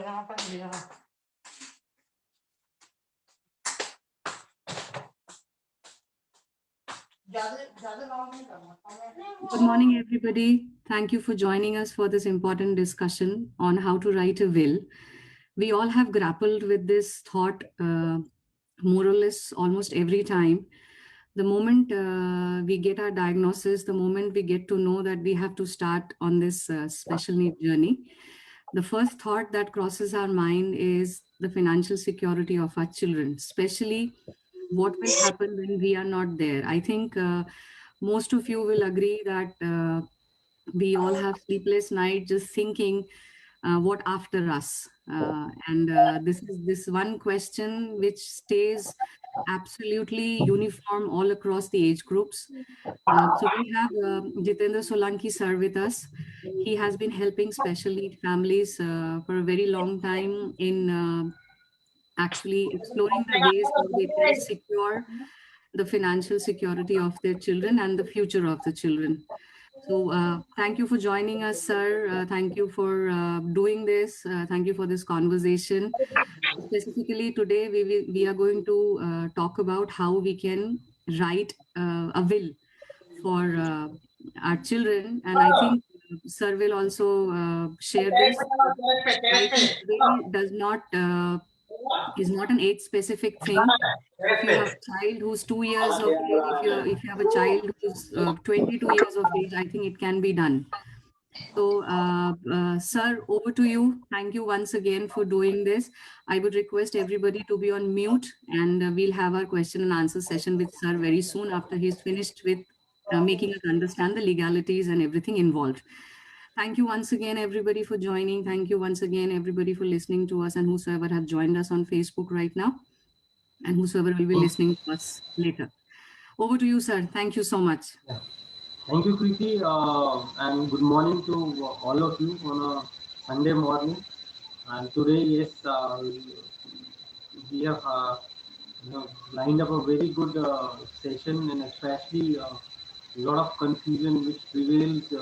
Good morning, everybody. Thank you for joining us for this important discussion on how to write a will. We all have grappled with this thought more or less almost every time. The moment we get our diagnosis, the moment we get to know that we have to start on this special need journey, the first thought that crosses our mind is the financial security of our children, especially what will happen when we are not there. I think most of you will agree that we all have sleepless night just thinking what after us, and this is this one question which stays absolutely uniform all across the age groups. So we have Jitendra Solanki sir with us. He has been helping special need families for a very long time in actually exploring the ways how they can secure the financial security of their children and the future of the children. So thank you for joining us, sir. Thank you for doing this. Thank you for this conversation. Specifically today, we are going to talk about how we can write a will for our children. And I think sir will also share this. Writing a will does not is not an age specific thing. If you have a child who's 2 years of age, if you have a child who's 22 years of age, I think it can be done. So, sir, over to you. Thank you once again for doing this. I would request everybody to be on mute, and we'll have our question and answer session with sir very soon after he's finished with making us understand the legalities and everything involved. Thank you once again, everybody, for joining. Thank you once again, everybody, for listening to us, and whosoever have joined us on Facebook right now, and whosoever will be listening to us later. Over to you, sir. Thank you so much. Yeah. Thank you, Preeti, and good morning to all of you on a Sunday morning. And today, yes, we have lined up a very good session, and especially a lot of confusion which prevails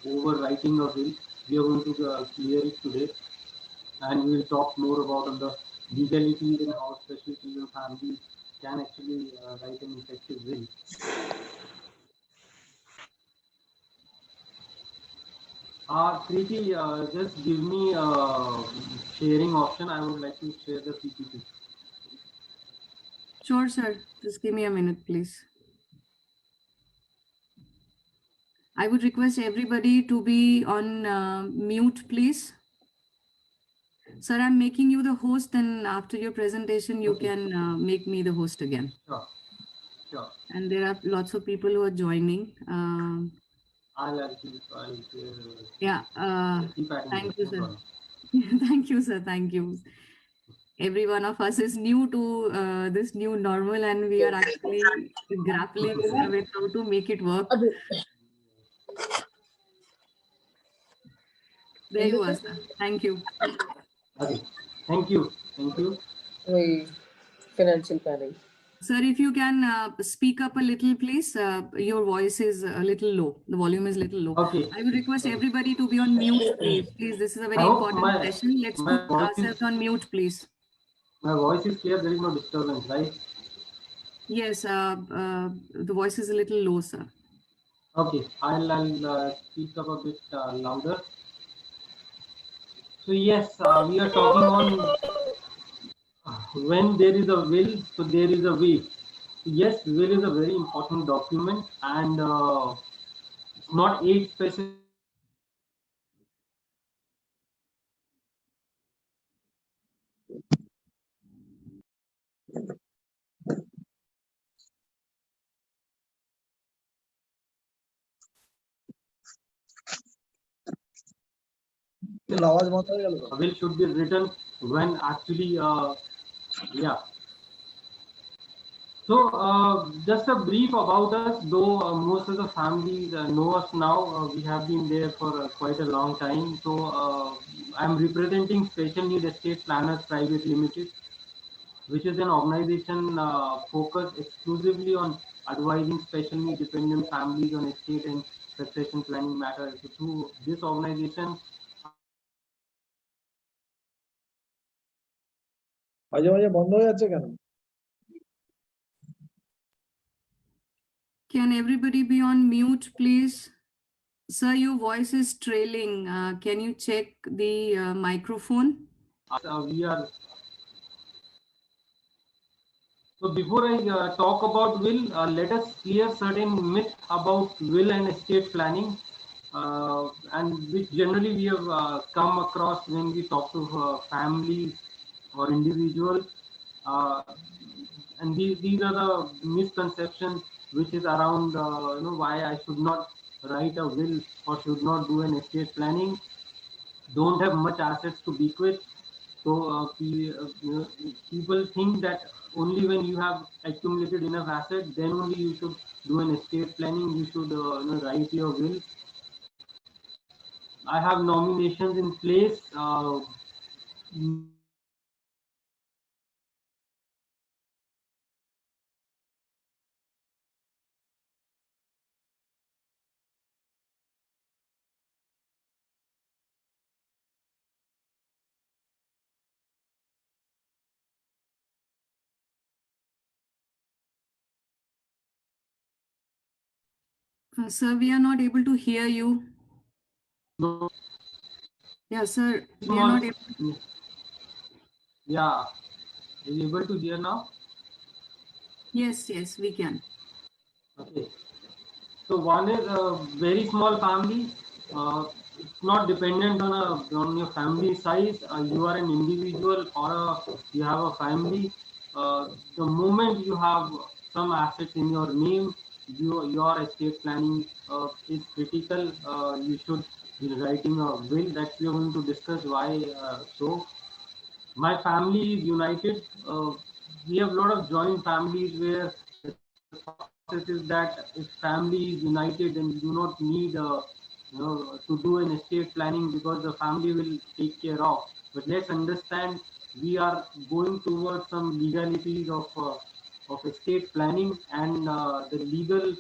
over writing a will. We are going to clear it today, and we will talk more about on the legalities and how special children families can actually write an effective will. Preeti, just give me a sharing option. I would like to share the PPT. Sure, sir. Just give me a minute, please. I would request everybody to be on mute, please. Sir, I'm making you the host, and after your presentation, you can make me the host again. Sure. Sure. And there are lots of people who are joining. I'll Yeah. Thank you, sir. Thank you, sir. Thank you. Every one of us is new to this new normal, and we are actually grappling with how to make it work. There you are, sir. Thank you. Okay. Thank you. Thank you. Financial planning. Sir, if you can speak up a little, please. Your voice is a little low. The volume is a little low. Okay. I would request everybody to be on mute, please. Please, this is a very important session. Let's put ourselves on mute, please. My voice is clear. There is no disturbance, right? Yes, the voice is a little low, sir. Okay. I'll speak up a bit louder. So yes, we are talking on when there is a will, so there is a way. Yes, will is a very important document, and it's not age specific. Will should be written when actually yeah. So just a brief about us, though most of the families know us now. We have been there for quite a long time. So I'm representing Special Need Estate Planners Private Limited, which is an organization focused exclusively on advising special need dependent families on estate and succession planning matters. So through this organization, মাঝে মাঝে বন্ধ হয়ে যাচ্ছে কেন? Can everybody be on mute, please? Sir, your voice is trailing. Can you check the microphone? We are. So before I talk about will, let us clear certain myths about will and estate planning, and which generally we have come across when we talk to families or individuals. And these are the misconceptions which is around why I should not write a will or should not do an estate planning. Don't have much assets to bequeath. So people think that only when you have accumulated enough assets, then only you should do an estate planning. You should write your will. I have nominations in place. Sir, we are not able to hear you. No, Yeah, sir, we are small. not able. Yeah, are you able to hear now? Yes, yes, we can. Okay. So one is a very small family. It's not dependent on your family size. You are an individual or you have a family. The moment you have some assets in your name, your estate planning is critical. You should be writing a will. That we are going to discuss why so. My family is united. We have a lot of joint families where the process is that if family is united, then you do not need to do an estate planning because the family will take care of. But let's understand we are going towards some legalities of estate planning and the legal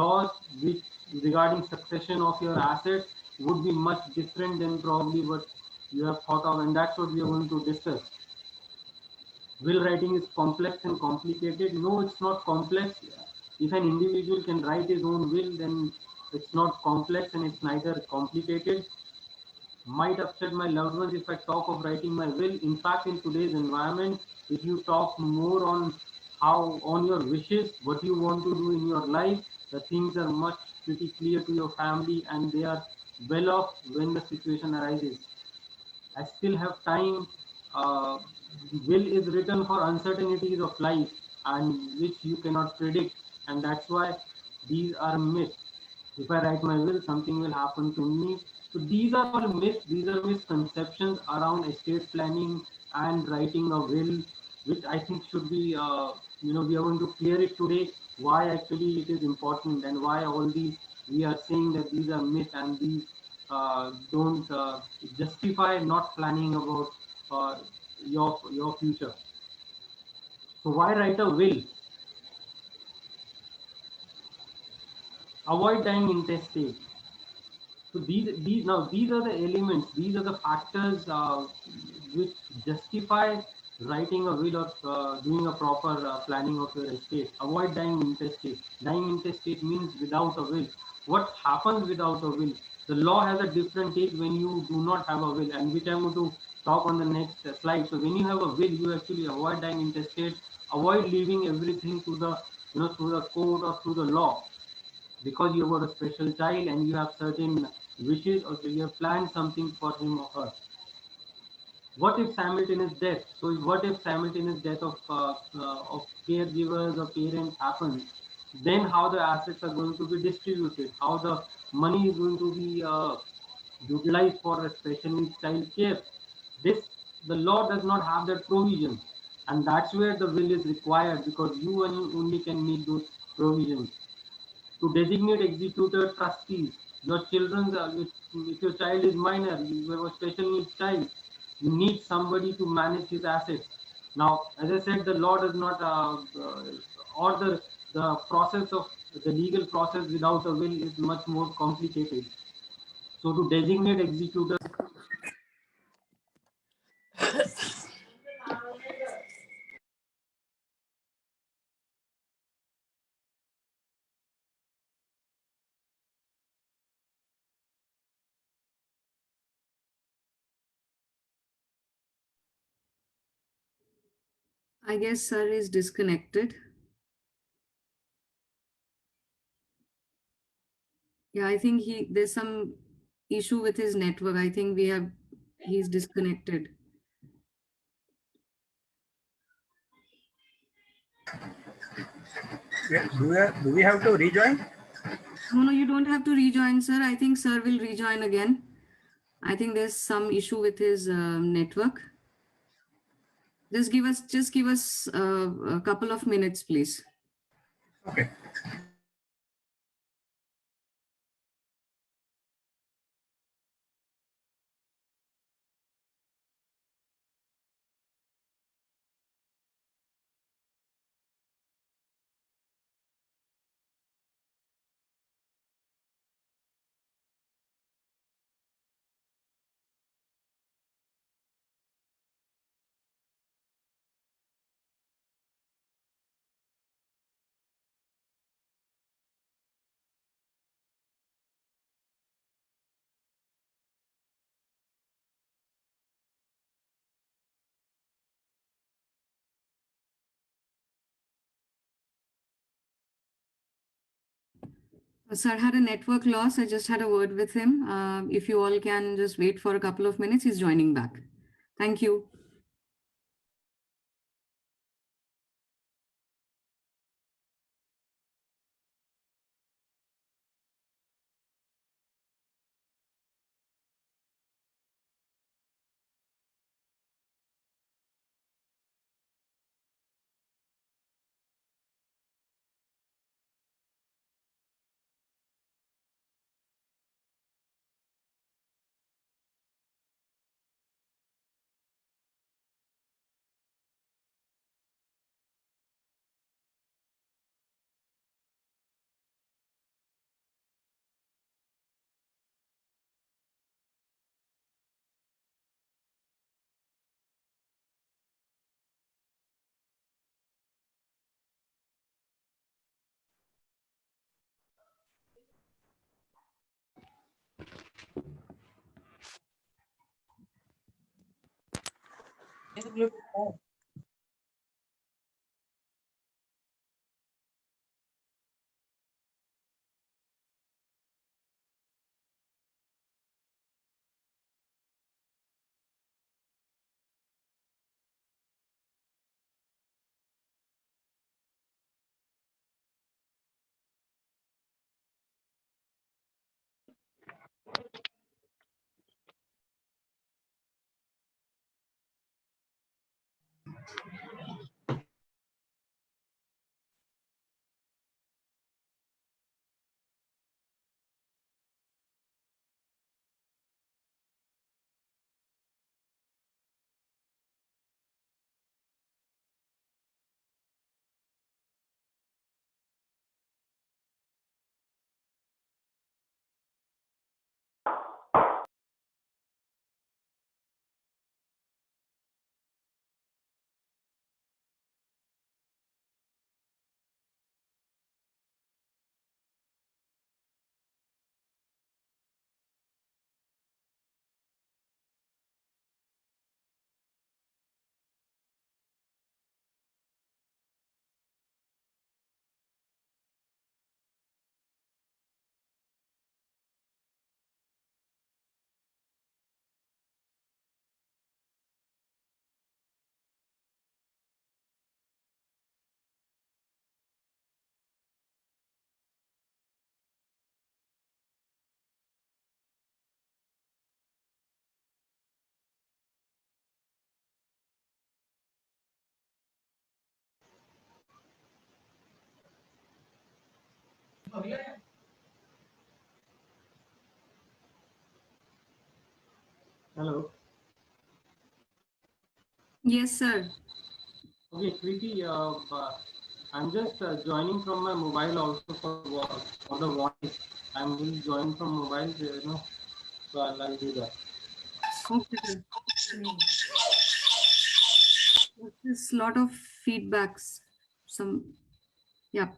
laws which regarding succession of your assets would be much different than probably what you have thought of, and that's what we are going to discuss. Will writing is complex and complicated? No, it's not complex. If an individual can write his own will, then it's not complex and it's neither complicated. Might upset my loved ones if I talk of writing my will. In fact, in today's environment, if you talk more on your wishes, what you want to do in your life, the things are much pretty clear to your family and they are well off when the situation arises. I still have time. Uh, will is written for uncertainties of life and which you cannot predict, and that's why these are myths. If I write my will, something will happen to me. So these are all myths. These are misconceptions around estate planning and writing a will, which I think should be, we are going to clear it today. Why actually it is important and why all these we are saying that these are myths and these don't justify not planning about your future. So why write a will? Avoid dying intestate. So these are the elements, these are the factors which justify writing a will or doing a proper planning of your estate. Avoid dying intestate. Dying intestate means without a will. What happens without a will? The law has a different take when you do not have a will, and which I'm going to talk on the next slide. So when you have a will, you actually avoid dying intestate, avoid leaving everything to the through the court or through the law, because you got a special child and you have certain wishes or you have planned something for him or her. What if simultaneous death? So what if simultaneous death of caregivers or parents happens? Then how the assets are going to be distributed? How the money is going to be utilized for a special needs child care? This the law does not have that provision, and that's where the will is required because you only can make those provisions. To designate executor trustees. Your children, if your child is minor, you have a special needs child, you need somebody to manage his assets. Now, as I said, the law does not, or the process of the legal process without a will is much more complicated. So to designate executor, I guess sir is disconnected. Yeah, I think there's some issue with his network. I think he's disconnected. Yeah, do we have to rejoin? No, you don't have to rejoin, sir. I think sir will rejoin again. I think there's some issue with his network. Just give us a couple of minutes, please. Okay. Sir had a network loss. I just had a word with him. If you all can just wait for a couple of minutes, he's joining back. Thank you. Hello. Yes, sir. Okay, Kriti, I'm just joining from my mobile also for the voice. I'm will join from mobile, so I'll do that. Okay, sir. There's a lot of feedbacks. Some, yeah.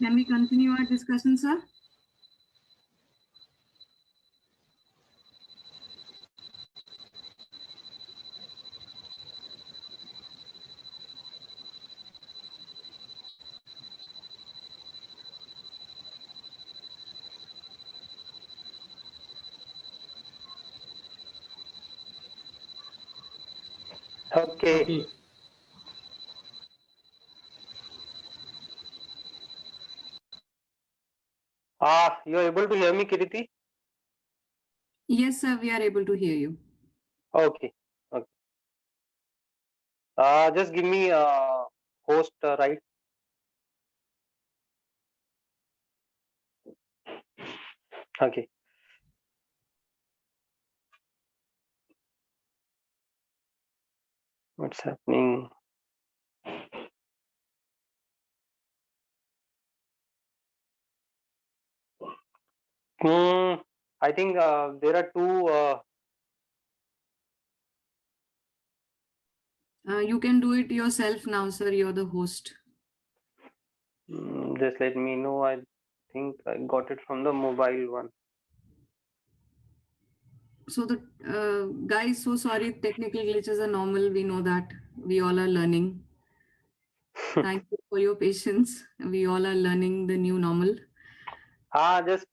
Can we continue our discussion, sir? Okay. Okay. You're able to hear me, Kiriti? Yes, sir, we are able to hear you. Okay. Okay. Just give me host right. Okay. What's happening? I think there are two. You can do it yourself now, sir. You're the host. Just let me know. I think I got it from the mobile one. So the guys, so sorry, technical glitches are normal. We know that. We all are learning. Thank you for your patience. We all are learning the new normal. Just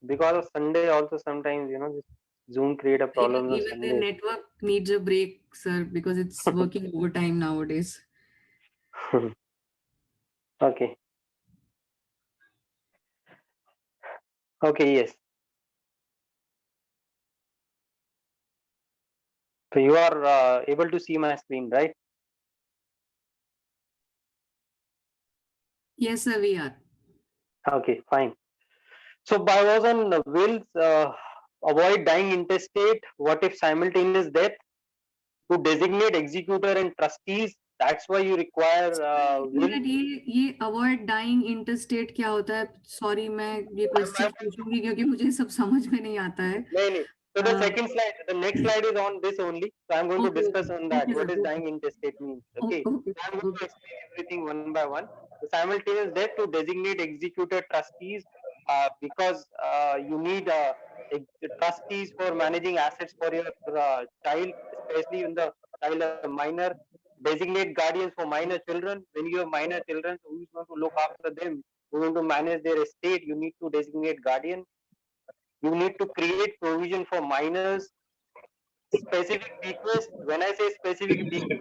because of Sunday also sometimes just Zoom create a problem on Even the Sunday. network needs a break, sir, because it's working overtime nowadays. Okay. Okay. Yes. So you are able to see my screen, right? Yes, sir, we are. Okay. Fine. So by was on wills avoid dying intestate. What if simultaneous death? To designate executor and trustees. That's why you require एक will. Minute, ये avoid dying interstate क्या होता है? Sorry, मैं ये question पूछूंगी क्योंकि मुझे सब समझ में नहीं आता है. नहीं. So the second slide, the next slide is on this only. So I'm going to Okay, discuss on that. okay, What sir. is dying intestate means? Okay. Okay, So I'm going to okay. explain everything one by one. The simultaneous death to designate executor trustees because you need trustees for managing assets for your child, especially when the child is a minor. Designate guardians for minor children. When you have minor children, so who is going to look after them? Who is going to manage their estate? You need to designate guardian. You need to create provision for minors. Specific bequest. When I say specific bequest,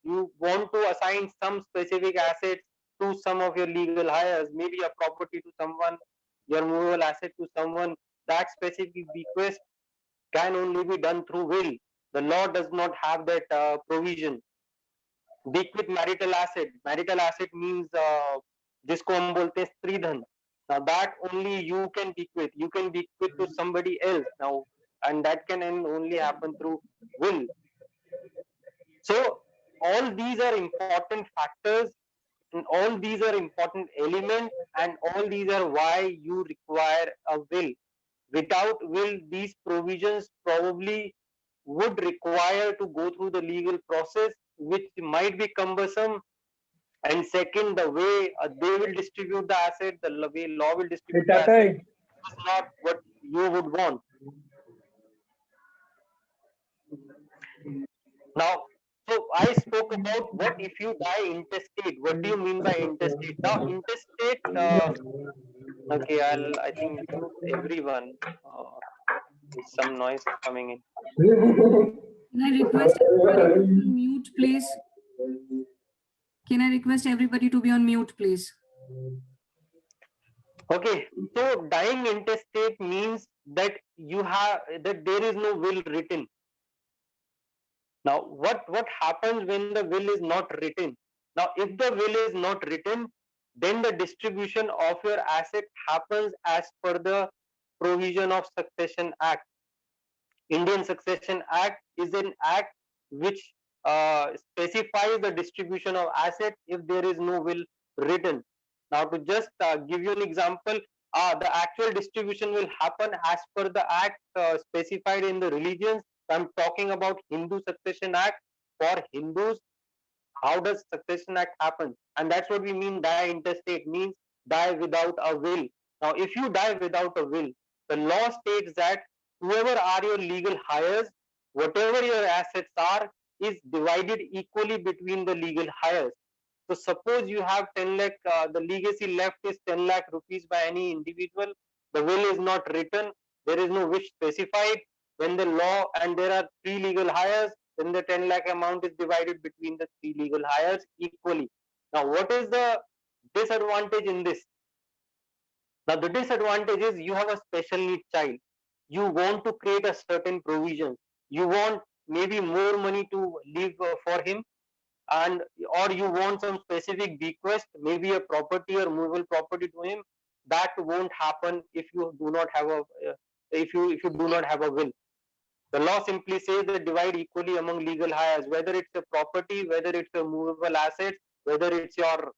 you want to assign some specific assets to some of your legal hires, maybe a property to someone, your movable asset to someone. That specific bequest can only be done through will. The law does not have that provision. Bequeath marital asset. Marital asset means जिसको हम बोलते हैं स्त्रीधन. Now that only you can bequeath. You can bequeath to somebody else now, and that can only happen through will. So all these are important factors, and all these are important elements, and all these are why you require a will. Without will, these provisions probably would require to go through the legal process, which might be cumbersome. And second, the way they will distribute the asset, the way law will distribute the asset, is not what you would want. Now, so I spoke about what if you die intestate. What do you mean by intestate? Now, intestate. Okay, I think mute everyone. There's some noise coming in. Can I request everybody to be on mute, please? Can I request everybody to be on mute, please? Okay, so dying intestate means that there is no will written. Now, what happens when the will is not written? Now, if the will is not written, then the distribution of your asset happens as per the provision of Succession Act. Indian Succession Act is an act which specifies the distribution of asset if there is no will written. Now, to just give you an example, the actual distribution will happen as per the act specified in the religions. I'm talking about Hindu Succession Act. For Hindus, How does Succession Act happen? And that's what we mean die intestate, means die without a will. Now, if you die without a will, the law states that whoever are your legal heirs, whatever your assets are, is divided equally between the legal heirs. So suppose you have 10 lakh, the legacy left is 10 lakh rupees by any individual. The will is not written. There is no wish specified. When the law and there are 3 legal heirs, then the 10 lakh amount is divided between the 3 legal heirs equally. Now, what is the disadvantage in this? Now, the disadvantage is you have a special need child. You want to create a certain provision. You want maybe more money to leave for him, and or you want some specific bequest, maybe a property or movable property to him. That won't happen if you do not have a if you do not have a will. The law simply says that divide equally among legal heirs, whether it's a property, whether it's a movable assets, whether it's your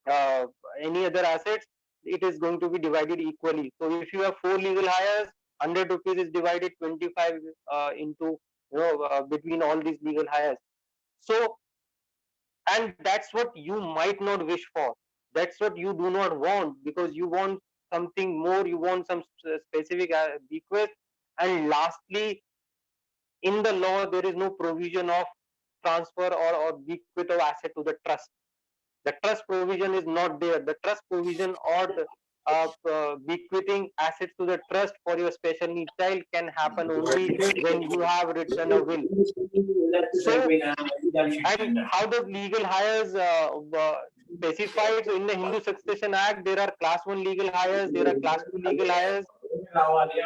uh, any other assets, it is going to be divided equally. So if you have 4 legal heirs, 100 rupees is divided 25 into between all these legal heirs. So, and that's what you might not wish for. That's what you do not want, because you want something more. You want some specific bequest. And lastly, in the law, there is no provision of transfer or bequest of asset to the trust. The trust provision is not there. The trust provision or bequeathing assets to the trust for your special needs child can happen only when you have written a will. So, and how does legal heirs specified? So in the Hindu Succession Act, there are class 1 legal heirs, there are class 2 legal heirs.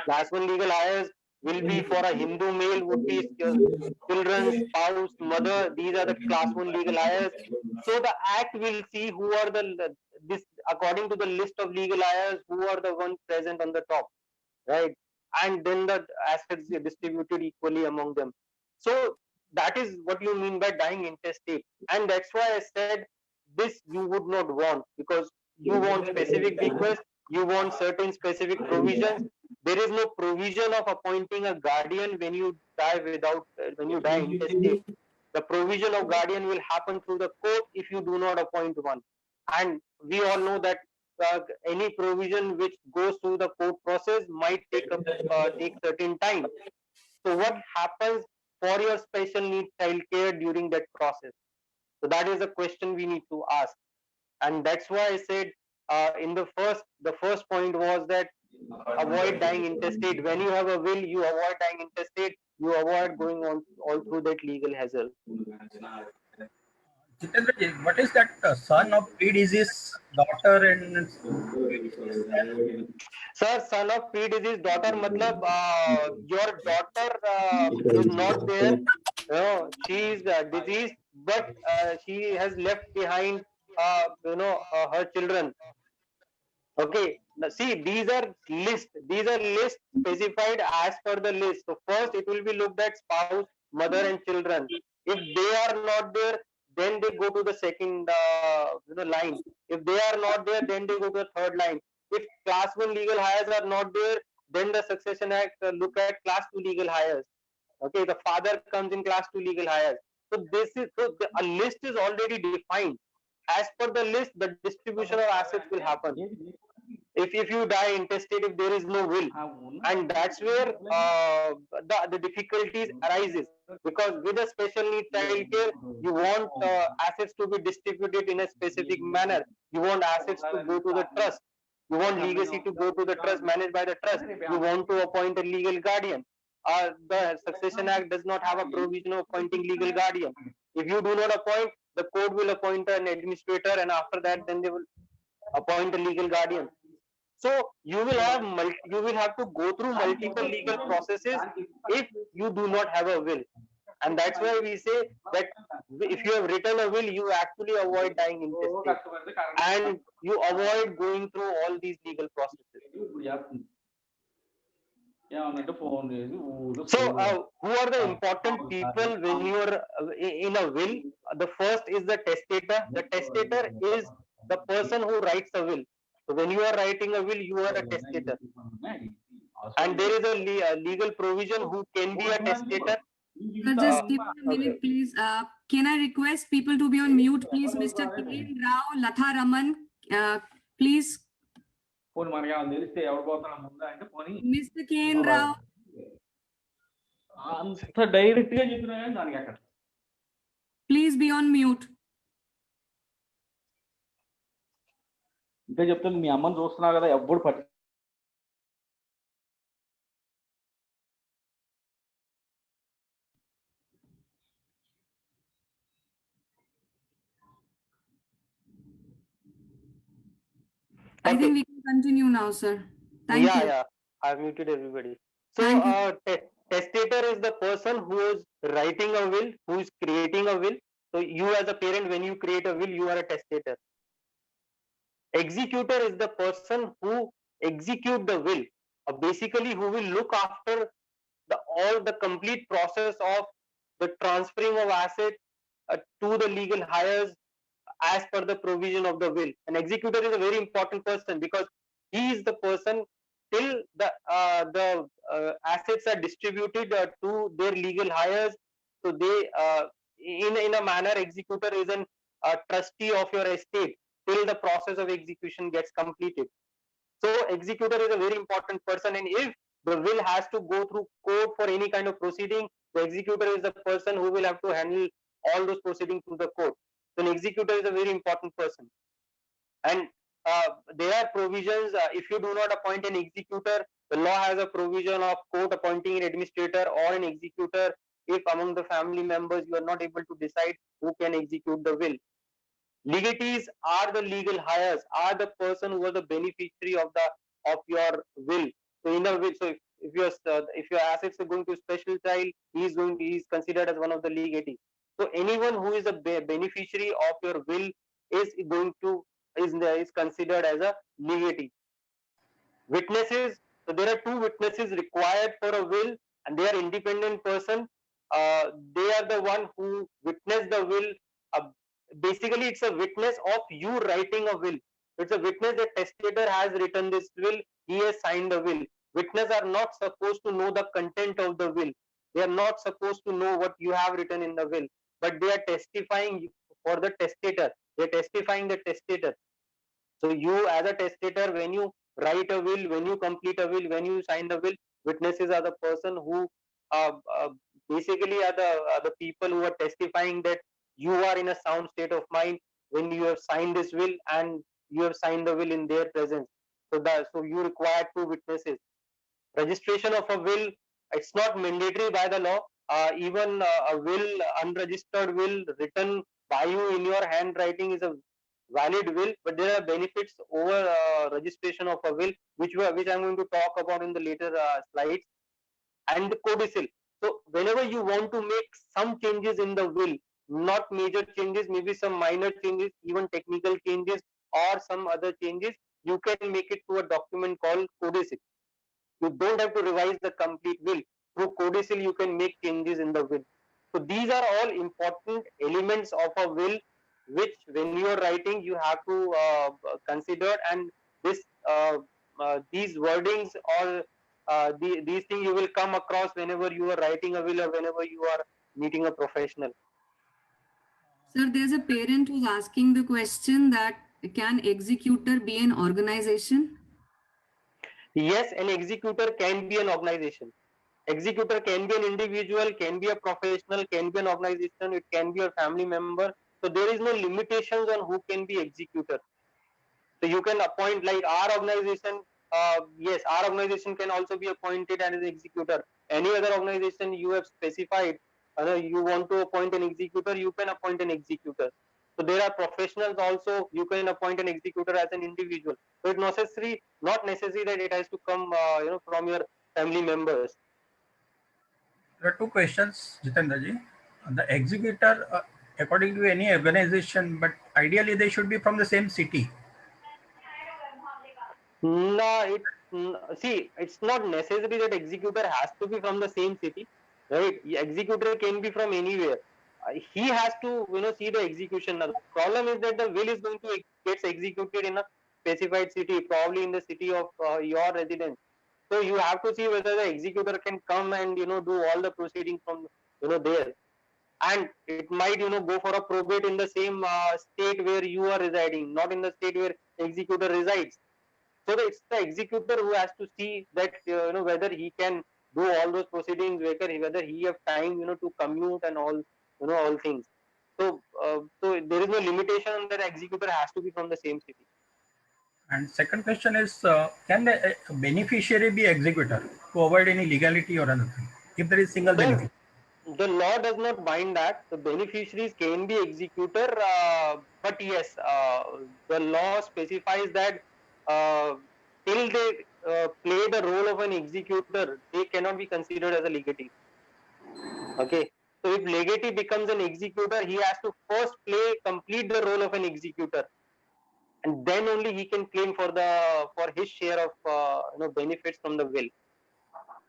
Class 1 legal heirs will be for a Hindu male, would be children, spouse, mother. These are the class 1 legal heirs. So the act will see who are this according to the list of legal heirs, who are the ones present on the top, right? And then the assets are distributed equally among them. So that is what you mean by dying intestate, and that's why I said this you would not want, because you want specific bequest, you want certain specific provisions. There is no provision of appointing a guardian when you die when you die intestate. The provision of guardian will happen through the court if you do not appoint one, and we all know that any provision which goes through the court process might take certain time. So what happens for your special needs child care during that process? So that is a question we need to ask, and that's why I said in the first point was that avoid dying intestate. When you have a will, you avoid dying intestate. You avoid going on all through that legal hassle. Jitendra, what is that son of predeceased daughter and Sir, son of predeceased daughter, matlab your daughter is not there. She is deceased, but she has left behind her children. Okay, now see, these are lists specified as per the list. So first it will be looked at spouse, mother and children. If they are not there, then they go to the second line. If they are not there, then they go to the third line. If class 1 legal heirs are not there, then the Succession Act look at class 2 legal heirs. Okay, the father comes in class 2 legal heirs. So a list is already defined. As per the list, the distribution of assets will happen. If you die intestate, if there is no will, and that's where the difficulties arises, because with a special need child care, you want assets to be distributed in a specific manner. You want assets to go to the trust. You want legacy to go to the trust, managed by the trust. You want to appoint a legal guardian. The Succession Act does not have a provision of appointing legal guardian. If you do not appoint, the court will appoint an administrator, and after that, then they will appoint a legal guardian. So you will have to go through multiple legal processes if you do not have a will, and that's why we say that if you have written a will, you actually avoid dying intestate, and you avoid going through all these legal processes. So who are the important people when you are in a will? The first is the testator. The testator is the person who writes a will. So when you are writing a will, you are a testator, and there is a legal provision who can be a testator. Just give me a minute, Okay. please. Can I request people to be on mute, please? Mr. Kiran Rao, Latha Raman, please. పోనీ మనకి ఏమైనా తెలిస్తే ఎవరు పోతున్నా ముందా అంటే పోనీ Mr. Kiran Rao, అంత డైరెక్ట్ గా చెప్పినా కానీ దానికి అక్కడ please be on mute. ఇంకా చెప్తాను మీ అమ్మని చూస్తున్నావు కదా ఎప్పుడు పట్టి I Okay. think we can continue now, sir. Thank you. Yeah, I've muted everybody. So, Thank you. testator is the person who is writing a will, who is creating a will. So, you as a parent, when you create a will, you are a testator. Executor is the person who execute the will, basically who will look after all the complete process of the transferring of assets to the legal heirs as per the provision of the will. An executor is a very important person because he is the person till the assets are distributed to their legal heirs. So they in a manner, executor is an trustee of your estate till the process of execution gets completed. So executor is a very important person, and if the will has to go through court for any kind of proceeding, the executor is the person who will have to handle all those proceedings through the court. So an executor is a very important person. And there are provisions, if you do not appoint an executor, the law has a provision of court appointing an administrator or an executor if among the family members you are not able to decide who can execute the will. Legatees are the legal heirs, are the person who are the beneficiary of your will. So in a will, so if your assets are going to special child, he is considered as one of the legatees. So anyone who is a beneficiary of your will is considered as a legatee. Witnesses. So there are two witnesses required for a will, and they are independent person. They are the one who witness the will. Basically, it's a witness of you writing a will. It's a witness that testator has written this will. He has signed the will. Witnesses are not supposed to know the content of the will. They are not supposed to know what you have written in the will, but they are testifying for the testator. They are testifying the testator. So you as a testator, when you write a will, when you complete a will, when you sign the will, witnesses are the person who basically are the people who are testifying that you are in a sound state of mind when you have signed this will and you have signed the will in their presence. So you require two witnesses. Registration of a will, it's not mandatory by the law. Even a will, unregistered will written by you in your handwriting is a valid will, but there are benefits over registration of a will, which I'm going to talk about in the later slides. And the codicil. So whenever you want to make some changes in the will, not major changes, maybe some minor changes, even technical changes or some other changes, you can make it through a document called codicil. You don't have to revise the complete will. Through codicil, you can make changes in the will. So these are all important elements of a will, which when you are writing, you have to consider. And these wordings or these things you will come across whenever you are writing a will or whenever you are meeting a professional. Sir, there's a parent who's asking the question that can executor be an organization? Yes, an executor can be an organization. Executor can be an individual, can be a professional, can be an organization, it can be a family member. So there is no limitations on who can be executor. So you can appoint, like our organization, yes, our organization can also be appointed as an executor. Any other organization you have specified, you want to appoint an executor, you can appoint an executor. So there are professionals also, you can appoint an executor as an individual. So it's not necessary that it has to come from your family members. There are two questions, Jitendra ji. The executor, according to any organization, but ideally they should be from the same city. No, see, it's not necessary that executor has to be from the same city, right? Executor can be from anywhere. He has to, see the execution. Now, the problem is that the will is going to get executed in a specified city, probably in the city of your residence. So you have to see whether the executor can come and do all the proceedings from there, and it might go for a probate in the same state where you are residing, not in the state where executor resides. So it's the executor who has to see that whether he can do all those proceedings, whether he have time to commute and all all things. So there is no limitation that executor has to be from the same city. And second question is, can the beneficiary be executor to avoid any legality or anything if there is single Sir, beneficiary? the law does not bind that the beneficiaries can be executor, but yes, the law specifies that uh, till they play the role of an executor, they cannot be considered as a legatee. Okay, so if legatee becomes an executor, he has to first complete the role of an executor, and then only he can claim for his share of benefits from the will.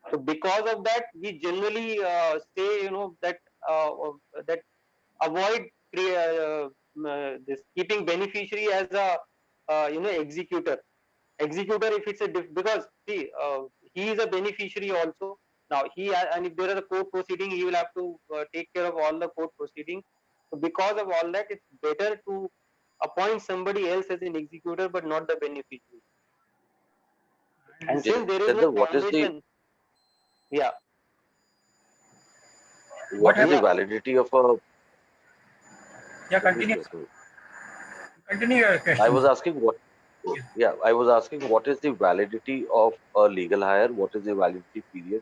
So because of that, we generally say uh, that avoid this keeping beneficiary as a executor. Executor, if it's because see, he is a beneficiary also. Now and if there are a court proceeding, he will have to take care of all the court proceedings. So because of all that, it's better to appoint somebody else as an executor, but not the beneficiary. And since there is no Jitendra, what is the foundation, yeah, what is the yeah. validity of a Yeah, continue. Continue your question. I was asking what is the validity of a legal hire? What is the validity period?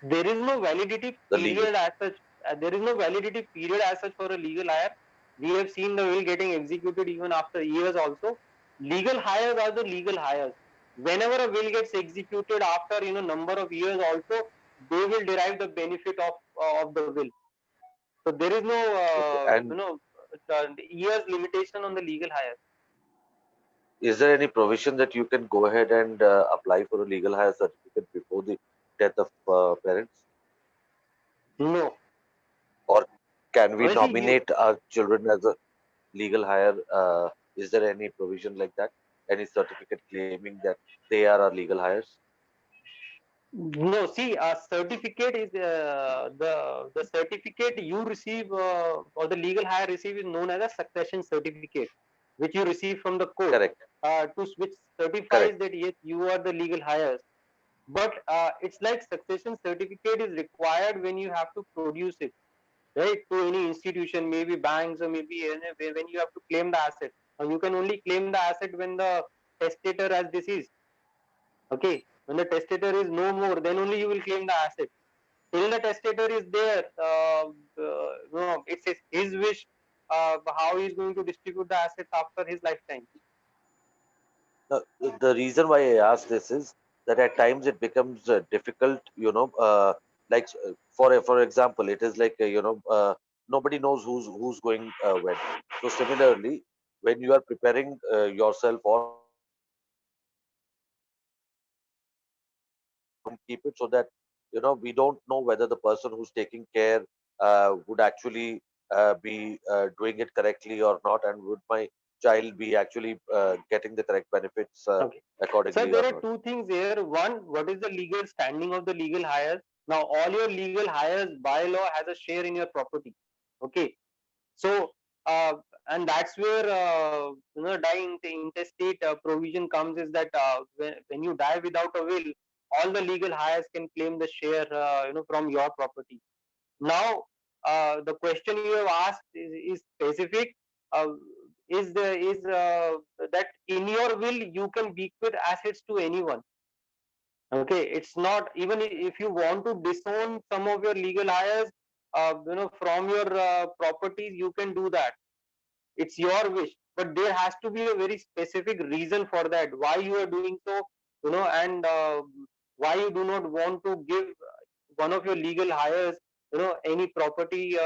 There is no validity The legal period as such. There is no validity period as such for a legal hire. We have seen the will getting executed even after years also. Legal hires are the legal hires. Whenever a will gets executed after number of years also, they will derive the benefit of the will. So there is no okay. And years limitation on the legal hire. is there any provision that you can go ahead and apply for a legal hire certificate before the death of parents? No. Or can we Obviously, nominate our children as a legal hire? Is there any provision like that? Any certificate claiming that they are our legal hires? no, see, a certificate is the certificate you receive or the legal hire receive is known as a succession certificate, which you receive from the court, Correct. which certifies Correct. that yes, you are the legal hires. But it's like succession certificate is required when you have to produce it, right, to any institution, maybe banks or maybe when you have to claim the asset. Now you can only claim the asset when the testator has deceased. Okay, when the testator is no more, then only you will claim the asset. Till the testator is there, no, it's his wish how he is going to distribute the assets after his lifetime. The reason why I ask this is that at times it becomes difficult, like for example, it is like nobody knows who's going when. So similarly, when you are preparing yourself or keep it so that we don't know whether the person who's taking care would actually be doing it correctly or not, and would my child be actually getting the correct benefits Okay. So accordingly there or are not. two things here. One, what is the legal standing of the legal hires? Now, all your legal hires by law has a share in your property. Okay. So, and that's where dying the intestate provision comes is that when you die without a will, all the legal hires can claim the share from your property. Now, the question you have asked is specific. Uh, is that in your will you can bequeath assets to anyone? Okay, it's not even if you want to disown some of your legal hires, from your properties, you can do that. It's your wish, but there has to be a very specific reason for that. Why you are doing so, and why you do not want to give one of your legal hires, any property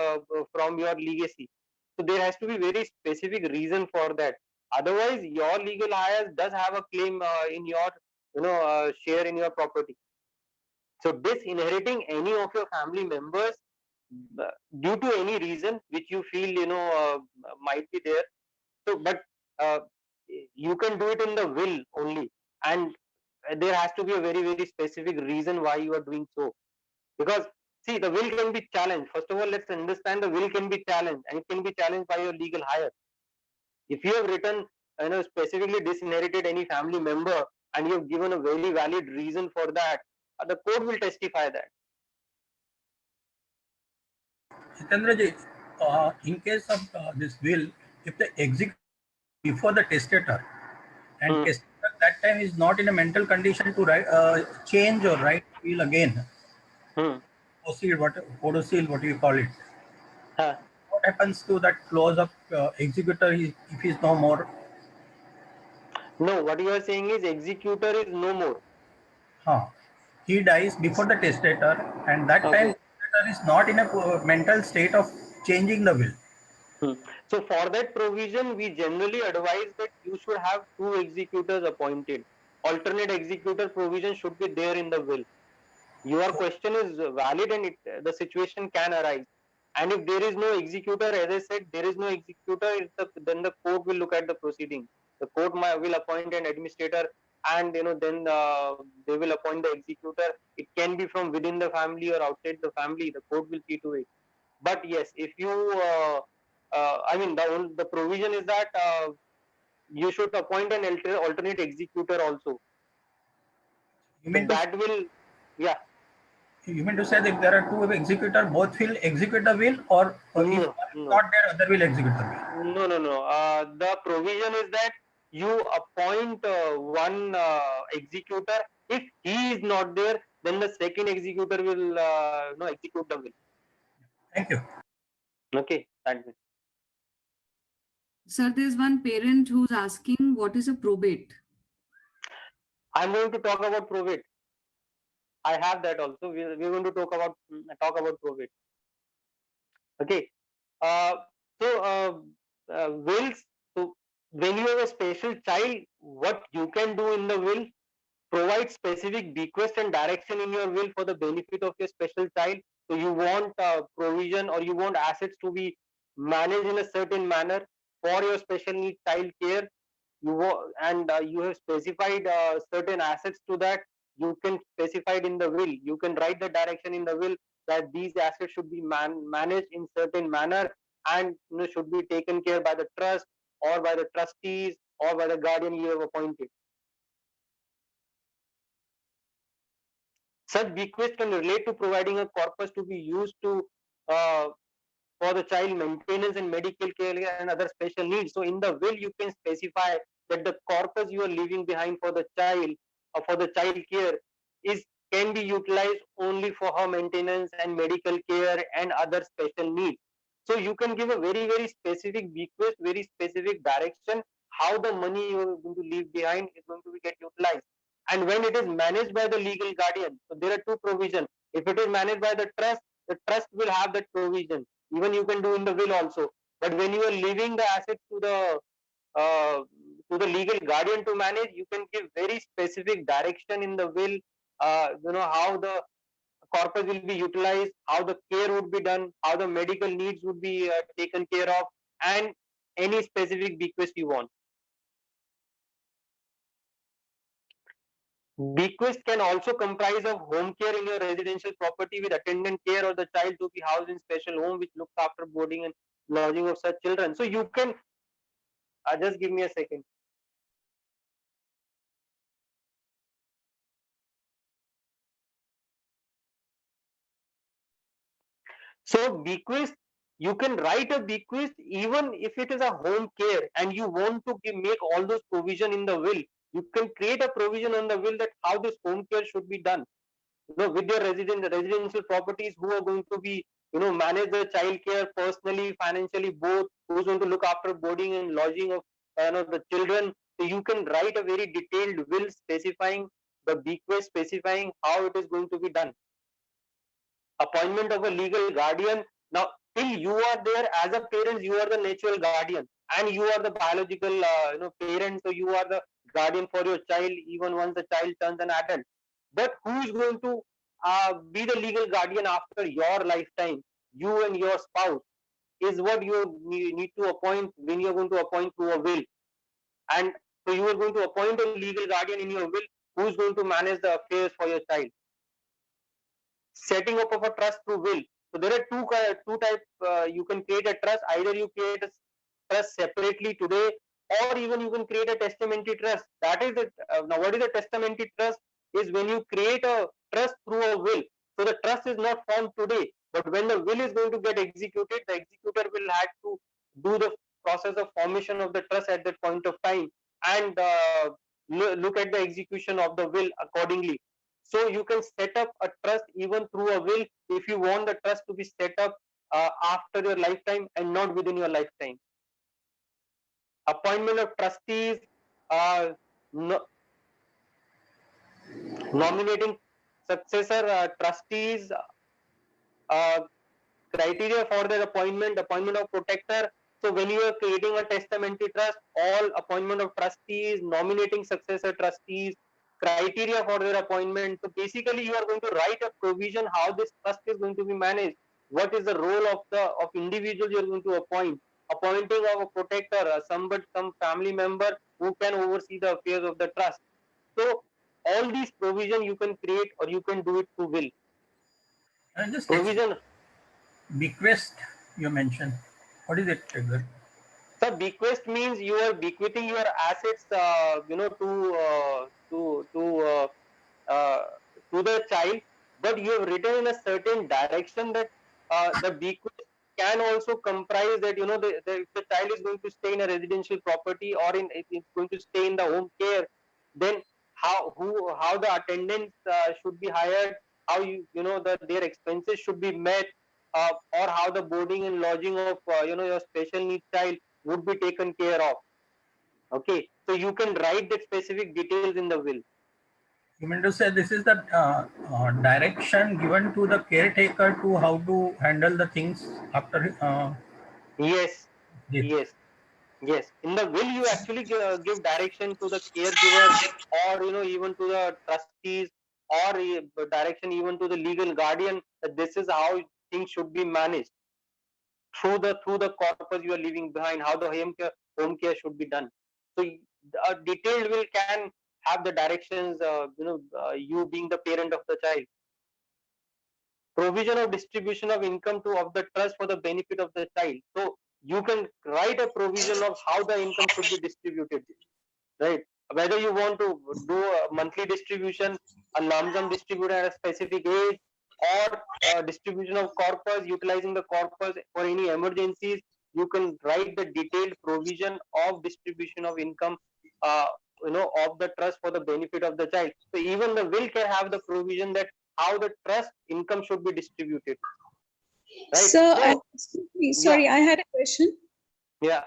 from your legacy. So there has to be very specific reason for that. Otherwise, your legal hires does have a claim in your, share in your property. So disinheriting any of your family members uh, due to any reason which you feel might be there. So, but uh, you can do it in the will only, and there has to be a very specific reason why you are doing so. Because see, the will can be challenged. First of all, let's understand the will can be challenged, and it can be challenged by your legal hire. If you have written, specifically disinherited any family member, and you have given a very valid reason for that, the court will testify that. Jitendra ji, in case of this will, if the executor before the testator and Hmm. testator at that time is not in a mental condition to write, change or write will again, Hmm. proceed, what do you call it? Huh. What happens to that clause of executor if he's no more? No, what you are saying is executor is no more. Huh. He dies before the testator, and that time Okay. testator is not in a mental state of changing the will. Hmm. So for that provision, we generally advise that you should have two executors appointed. Alternate executor provision should be there in the will. Your question is valid, and the situation can arise. And if there is no executor, as I said, there is no executor, then the court will look at the proceeding. The court will appoint an administrator, and then they will appoint the executor. It can be from within the family or outside the family. The court will see to it. But yes, if you, I mean, the provision is that you should appoint an alternate executor also. You So mean to that will, yeah. you mean to say that if there are two executors, both will execute the will, or if No, one is no. not there, other will execute the will? No. The provision is that you appoint one executor. If he is not there, then the second executor will execute the will. Thank you. Okay, that's it. Sir, there's one parent who's asking, what is a probate? I'm going to talk about probate. I have that also. We're going to talk about probate. Okay. Uh, wills. So when you have a special child, what you can do in the will, provide specific bequest and direction in your will for the benefit of your special child. So you want provision, or you want assets to be managed in a certain manner for your special needs child care. And you have specified certain assets to that. You can specify it in the will. You can write the direction in the will that these assets should be managed in certain manner, and should be taken care by the trust, or by the trustees, or by the guardian you have appointed. Such bequest can relate to providing a corpus to be used to for the child maintenance and medical care and other special needs. So in the will, you can specify that the corpus you are leaving behind for the child, or for the child care, is can be utilized only for her maintenance and medical care and other special needs. So you can give a very specific bequest, very specific direction how the money you are going to leave behind is going to be get utilized. And when it is managed by the legal guardian, so there are two provisions. If it is managed by the trust will have that provision. Even you can do in the will also. But when you are leaving the assets uh, to the legal guardian to manage, you can give very specific direction in the will. How the corpus will be utilized, how the care would be done, how the medical needs would be taken care of, and any specific bequest you want. Bequest can also comprise of home care in your residential property with attendant care, or the child to be housed in special home which looks after boarding and lodging of such children. So you can just give me a second. So bequest, you can write a bequest even if it is a home care, and you want to make all those provision in the will. You can create a provision on the will that how this home care should be done. With your residential properties, who are going to be manage the child care personally, financially, both. Who's going to look after boarding and lodging of the children. So you can write a very detailed will specifying the bequest, specifying how it is going to be done. Appointment of a legal guardian. Now till you are there as a parent, you are the natural guardian, and you are the biological parent. So you are the guardian for your child even once the child turns an adult. But who is going to be the legal guardian after your lifetime? You and your spouse is what you need to appoint when you are going to appoint through a will. And so you are going to appoint a legal guardian in your will who is going to manage the affairs for your child. setting up of a trust through will. So there are two types. You can create a trust. Either you create a trust separately today, or even you can create a testamentary trust. That is it. Now, what is a testamentary trust? Is when you create a trust through a will. So the trust is not formed today, but when the will is going to get executed, the executor will have to do the process of formation of the trust at that point of time, and look at the execution of the will accordingly. So you can set up a trust even through a will if you want the trust to be set up after your lifetime and not within your lifetime. Appointment of trustees, no, nominating successor trustees, uh, criteria for their appointment of protector. So when you are creating a testamentary trust, all appointment of trustees, nominating successor trustees, criteria for their appointment. So basically you are going to write a provision how this trust is going to be managed. What is the role of the individual you are going to appoint? Appointing of a protector, some family member who can oversee the affairs of the trust. So all these provision you can create or you can do it through will. And just Provision. bequest you mentioned. What is it? So bequest means you are bequeathing your assets, uh, to the child, but you have written in a certain direction that the bequest can also comprise that if the child is going to stay in a residential property or if it's going to stay in the home care, then how the attendants should be hired, how their expenses should be met, or how the boarding and lodging of your special needs child would be taken care of. Okay, so you can write the specific details in the will. You mean to say this is the direction given to the caretaker to how to handle the things after? Yes, Death. yes. In the will, you actually give direction to the caregiver, or even to the trustees, or direction even to the legal guardian that this is how things should be managed through the corpus you are leaving behind. How the home care should be done. So a detailed will can have the directions. You being the parent of the child. Provision of distribution of income to of the trust for the benefit of the child. So you can write a provision of how the income should be distributed, right? Whether you want to do a monthly distribution, a lump sum distributed at a specific age, or distribution of corpus, utilizing the corpus for any emergencies, you can write the detailed provision of distribution of income, uh, of the trust for the benefit of the child. So even the will can have the provision that how the trust income should be distributed. Right? Sir, So, sorry, I had a question. Yeah.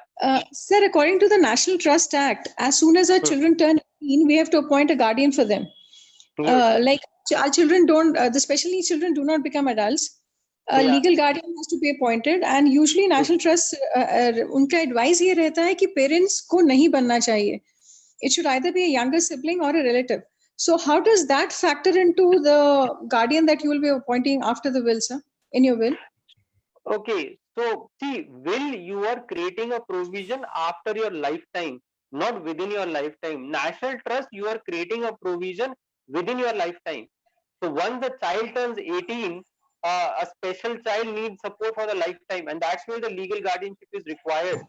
Sir, according to the National Trust Act, as soon as our children turn 18, we have to appoint a guardian for them. Yes. Like our children don't, the special needs children do not become adults. A legal guardian has to be appointed, and usually National Trust, उनका advice ये रहता है कि parents को नहीं बनना चाहिए. It should either be a younger sibling or a relative. So how does that factor into the guardian that you will be appointing after the will, sir, in your will? Okay, so see, will you are creating a provision after your lifetime, not within your lifetime. National Trust, you are creating a provision within your lifetime. So once the child turns 18, a special child needs support for the lifetime, and that's where the legal guardianship is required.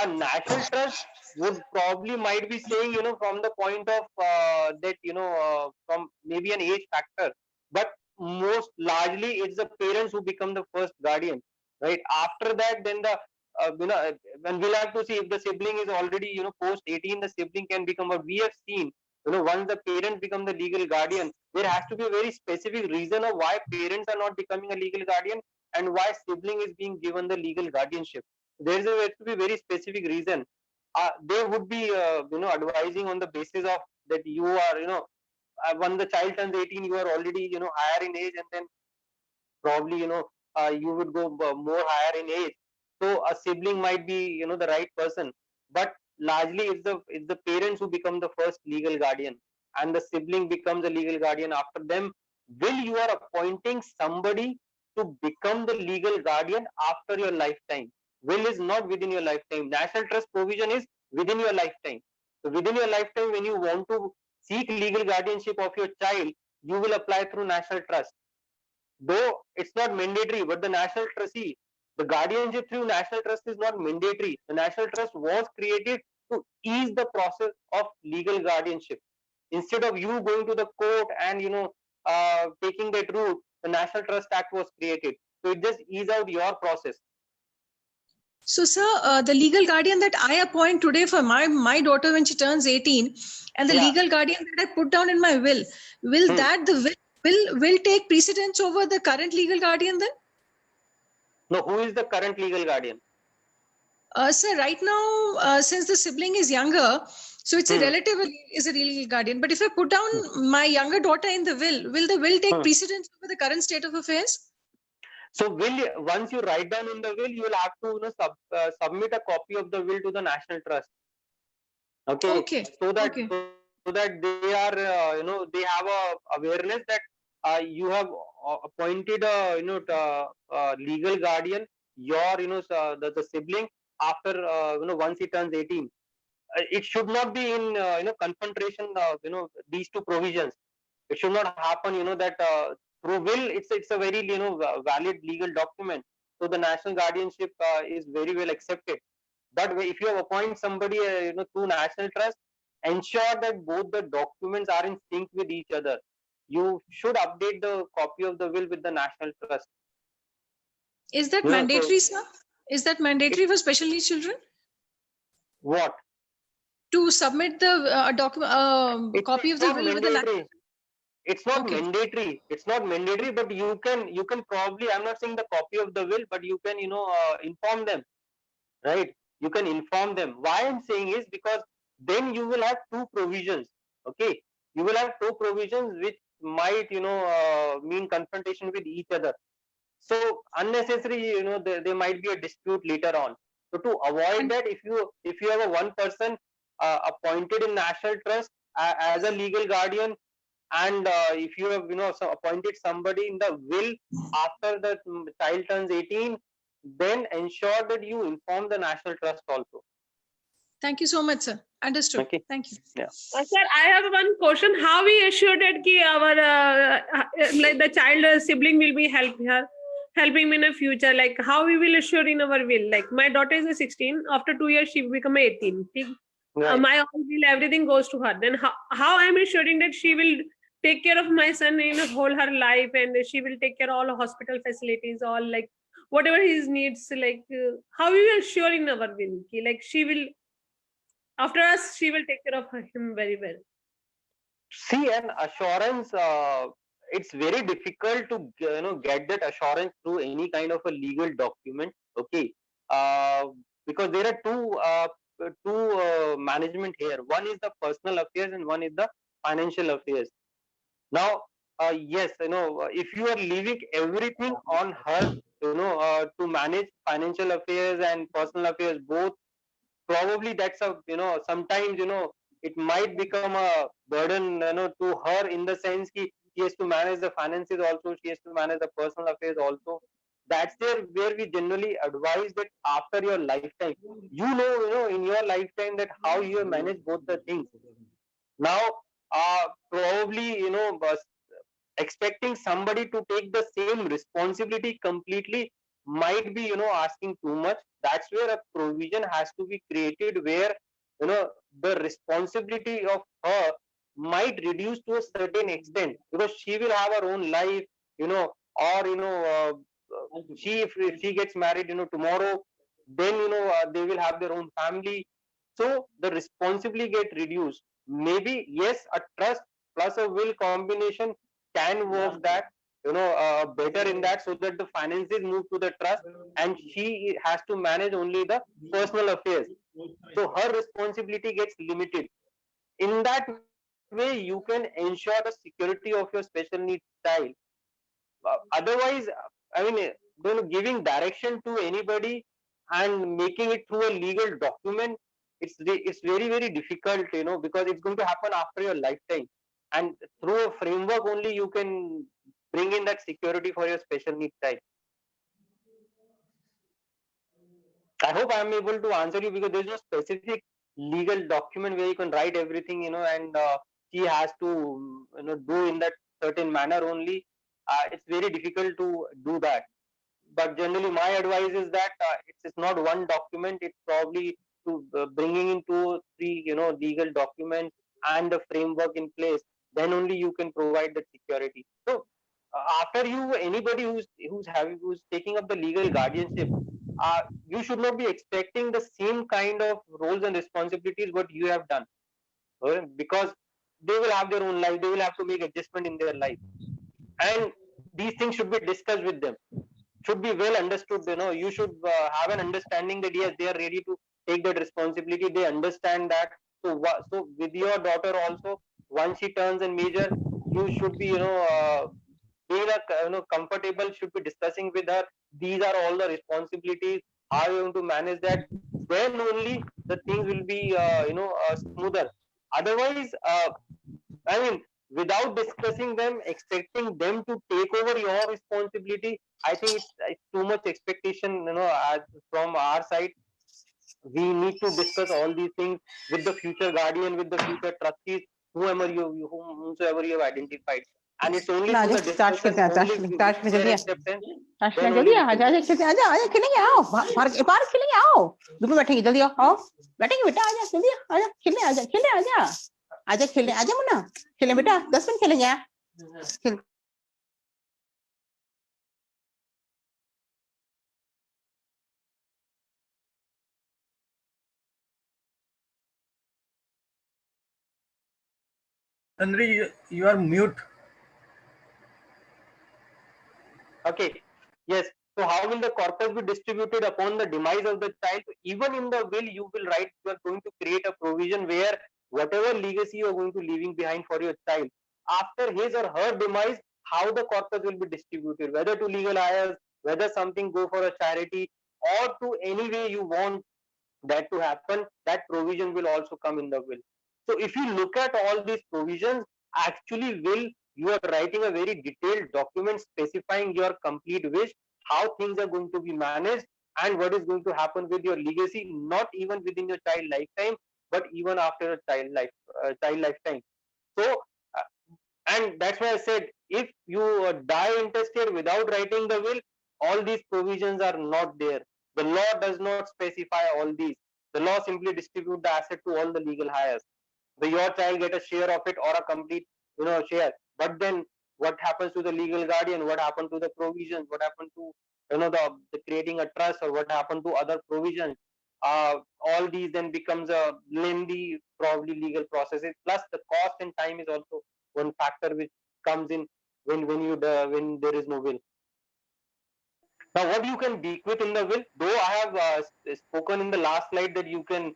A national trust would probably might be saying, from the point of that, from maybe an age factor, but most largely it's the parents who become the first guardian, right? After that, then the and we'll have to see if the sibling is already post 18, the sibling can become. What we have seen, once the parent become the legal guardian, there has to be a very specific reason of why parents are not becoming a legal guardian and why sibling is being given the legal guardianship. There has to be very specific reason. They would be advising on the basis of that you are when the child turns 18, you are already higher in age, and then probably you would go more higher in age. So a sibling might be the right person, but largely it's the parents who become the first legal guardian, and the sibling becomes a legal guardian after them. Will you are appointing somebody to become the legal guardian after your lifetime. Will is not within your lifetime. National trust provision is within your lifetime. So within your lifetime, when you want to seek legal guardianship of your child, you will apply through national trust. though it's not mandatory, but the national trustee, the guardianship through national trust is not mandatory. The national trust was created to ease the process of legal guardianship. Instead of you going to the court and taking that route, the National Trust Act was created. So it just ease out your process. So, sir, the legal guardian that I appoint today for my daughter when she turns 18, and the Yeah. legal guardian that I put down in my will that the will take precedence over the current legal guardian then? No, who is the current legal guardian? Sir, right now, since the sibling is younger, so it's a relative is a legal guardian. But if I put down my younger daughter in the will the will take precedence over the current state of affairs? So once you write down in the will, you will have to submit a copy of the will to the National Trust. Okay. So that so that they are they have a awareness that you have appointed a legal guardian, your the sibling after once he turns 18. It should not be in confrontation these two provisions. It should not happen that through will. It's a very valid legal document, so the national guardianship is very well accepted. But if you appoint somebody through national trust, ensure that both the documents are in sync with each other. You should update the copy of the will with the national trust. Is that mandatory, sir? Is that mandatory for special needs children? What? To submit the document, copy of the will with the national. It's not mandatory. It's not mandatory, but you can probably, I'm not saying the copy of the will, but you can inform them, right? You can inform them. Why I'm saying is because then you will have two provisions. Okay, you will have two provisions which might mean confrontation with each other. So unnecessary, there might be a dispute later on. So to avoid that, if you have a one person appointed in national trust as a legal guardian, and if you have appointed somebody in the will after the child turns 18, then ensure that you inform the national trust also. Thank you so much, sir. Understood. Okay. Thank you. Yeah. Sir, I have one question. How we assured that ki our like the child sibling will be helping me in the future? Like how we will assure in our will? Like my daughter is 16. After 2 years, she will become 18. Right. My will, everything goes to her. Then how I am assuring that she will take care of my son in whole her life, and she will take care of all hospital facilities, all like whatever his needs. Like how we will assure in our will? Ki, like she will. After us, she will take care of him very well. See, an assurance, it's very difficult to get that assurance through any kind of a legal document. Okay, because there are two management here. One is the personal affairs and one is the financial affairs. Now, yes, if you are leaving everything on her, to manage financial affairs and personal affairs both, probably that's a sometimes it might become a burden to her, in the sense that she has to manage the finances also, she has to manage the personal affairs also. That's where we generally advise that after your lifetime, in your lifetime, that how you manage both the things. Now probably expecting somebody to take the same responsibility completely might be asking too much. That's where a provision has to be created where the responsibility of her might reduce to a certain extent, because she will have her own life, or if she gets married tomorrow, then they will have their own family, so the responsibility get reduced. Maybe yes, a trust plus a will combination can work that better in that, so that the finances move to the trust and she has to manage only the personal affairs, so her responsibility gets limited. In that way you can ensure the security of your special needs child. Otherwise, I mean, giving direction to anybody and making it through a legal document, it's very very difficult, because it's going to happen after your lifetime, and through a framework only you can bring in that security for your special needs child. I hope I am able to answer you, because there's no specific legal document where you can write everything, and she has to do in that certain manner only. it's very difficult to do that. But generally, my advice is that it's not one document. It's probably to bringing in 2 or 3, legal documents and the framework in place. Then only you can provide the security. So after you, anybody who's taking up the legal guardianship, you should not be expecting the same kind of roles and responsibilities what you have done, because they will have their own life. They will have to make adjustment in their life, and these things should be discussed with them. Should be well understood. You should have an understanding that yes, they are ready to take that responsibility. They understand that. So with your daughter also, once she turns a major, you should be being comfortable. Should be discussing with her. These are all the responsibilities. How are you going to manage that? Then only the things will be smoother. Otherwise, I mean, without discussing them, expecting them to take over your responsibility, I think it's too much expectation, from our side. We need to discuss all these things with the future guardian, with the future trustees, whomsoever you have identified. And it's only through the discussion, only with their acceptance, then only जल्दी we uh can जा discuss. खेलते आजा आजा खेलेंगे आओ बाहर खेलेंगे आओ ग्रुप में बैठेंगे जल्दी आओ बैठेंगे बेटा आजा जल्दी आजा खेलने आजा आजा खेलने आजा मुन्ना खेलें बेटा 10 मिनट खेलेंगे खेल Chandri, you are mute. Okay. Yes. So how will the corpus be distributed upon the demise of the child? Even in the will, you will write, you are going to create a provision where whatever legacy you are going to leaving behind for your child, after his or her demise, how the corpus will be distributed, whether to legal heirs, whether something go for a charity, or to any way you want that to happen, that provision will also come in the will. So if you look at all these provisions, actually will, you are writing a very detailed document specifying your complete wish, how things are going to be managed, and what is going to happen with your legacy, not even within your child lifetime, but even after a child lifetime. So and that's why I said, if you die intestate without writing the will, all these provisions are not there. The law does not specify all these. The law simply distribute the asset to all the legal heirs. Your child get a share of it or a complete share. But then what happens to the legal guardian? What happened to the provisions? What happened to the creating a trust, or what happened to other provisions? All these then becomes a lengthy, probably legal processes. Plus the cost and time is also one factor which comes in when there is no will. Now, what you can bequeath in the will, though I have spoken in the last slide that you can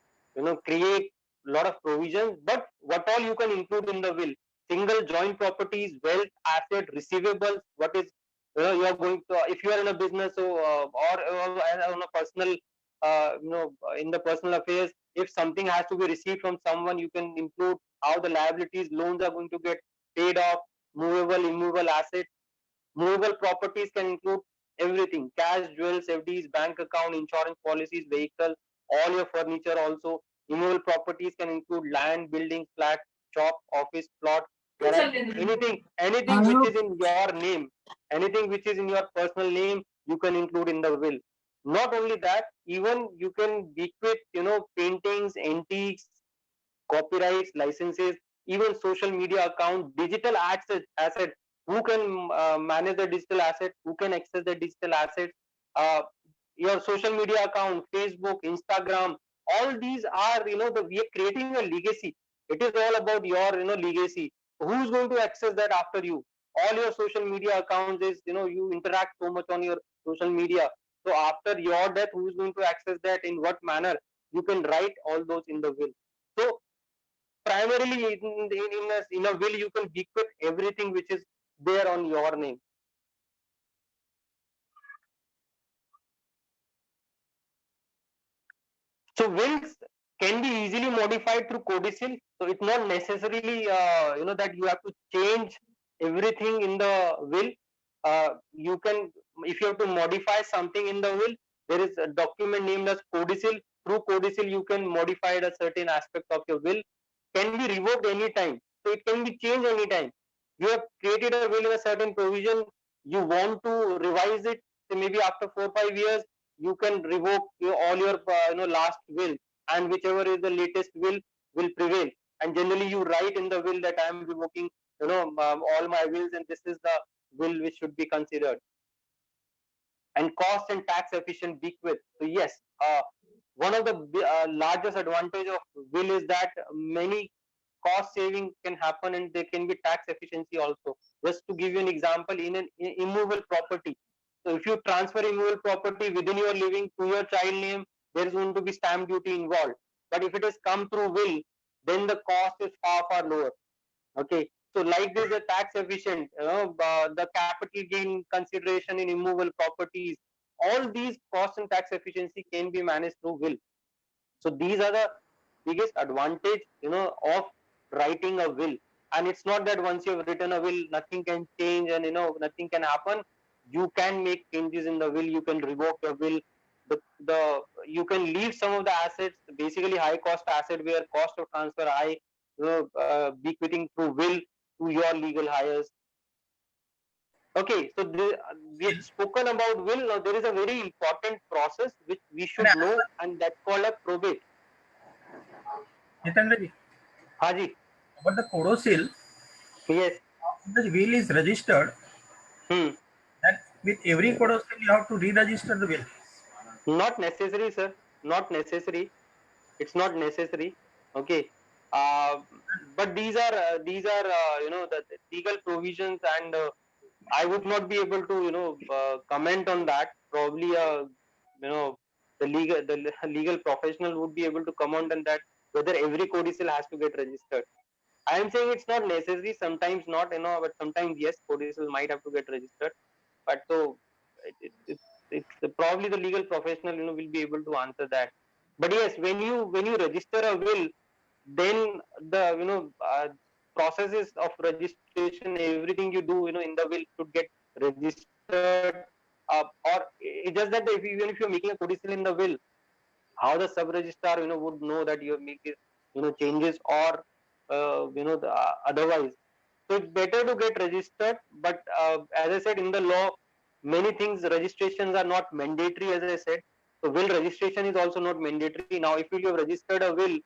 create a lot of provisions, but what all you can include in the will: single joint properties, wealth, asset, receivables. What is you are going to, if you are in a business, or on a personal in the personal affairs, if something has to be received from someone, you can include how the liabilities, loans are going to get paid off, movable, immovable assets. Movable properties can include everything: cash, jewels, FDs, bank account, insurance policies, vehicle, all your furniture also. Immovable properties can include land, buildings, flat, shop, office, plot, garage, anything which is in your name, anything which is in your personal name, you can include in the will. Not only that, even you can bequeath, paintings, antiques, copyrights, licenses, even social media account, digital asset. Who can manage the digital asset? Who can access the digital assets? Your social media account, Facebook, Instagram, all these are, we are creating a legacy. It is all about your, legacy. Who's going to access that after you? All your social media accounts is, you interact so much on your social media. So after your death, who's going to access that? In what manner? You can write all those in the will. So primarily in a will, you can bequeath everything which is there on your name. So wills can be easily modified through codicil. So it's not necessarily that you have to change everything in the will. You can, if you have to modify something in the will, there is a document named as codicil. Through codicil, you can modify a certain aspect of your will. Can be revoked anytime. So it can be changed anytime. You have created a will in a certain provision. you want to revise it, so maybe after 4-5 years, you can revoke all your last will, and whichever is the latest will prevail. And generally, you write in the will that I am revoking all my wills, and this is the will which should be considered. And cost and tax efficient bequest. So yes, one of the largest advantage of will is that many cost saving can happen, and there can be tax efficiency also. Just to give you an example, in an immovable property, so if you transfer immovable property within your living to your child name, there is going to be stamp duty involved. But if it has come through will, then the cost is far lower. Okay, so like this, the tax efficient, the capital gain consideration in immovable properties, all these cost and tax efficiency can be managed through will. So these are the biggest advantage, of writing a will. And it's not that once you've written a will, nothing can change and nothing can happen. You can make changes in the will. You can revoke your will. You can leave some of the assets, basically high cost asset where cost of transfer high, bequeathing through will to your legal heirs. Okay, so we have spoken about will. Now there is a very important process which we should know, and that's called a probate. Jitendra ji, Haji. but the codicil, yes, the will is registered. And with every codicil, you have to re-register the will. Not necessary, sir. Not necessary. It's not necessary. Okay. But these are the legal provisions, and I would not be able to comment on that. Probably the legal professional would be able to comment on that, whether every codicil has to get registered. I am saying it's not necessary. Sometimes not, but sometimes yes, codicil might have to get registered. But so it's probably the legal professional will be able to answer that. But yes, when you register a will, then the processes of registration, everything you do in the will should get registered. Or it's just that even if you're making a codicil in the will, how the sub registrar would know that you're making changes or otherwise. So it's better to get registered. But as I said, in the law, many things registrations are not mandatory, as I said. So will registration is also not mandatory. Now if you have registered a will,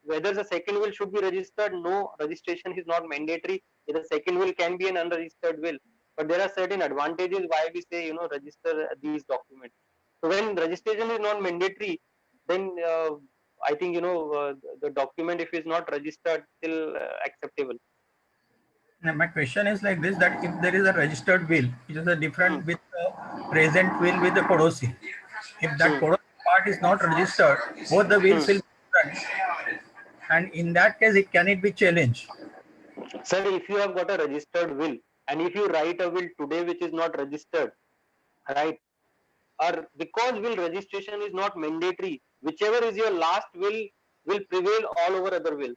whether the second will should be registered, no, registration is not mandatory. The second will can be an unregistered will, but there are certain advantages why we say register these documents. So when registration is not mandatory, then I think the document, if it's not registered, still acceptable. Now, my question is like this: that if there is a registered will, which is a different with the present will with the codicil, if that codicil part is not registered, both the wills will be different. And in that case, can it be challenged? Sir, if you have got a registered will, and if you write a will today which is not registered, right? Or because will registration is not mandatory, whichever is your last will prevail all over other will.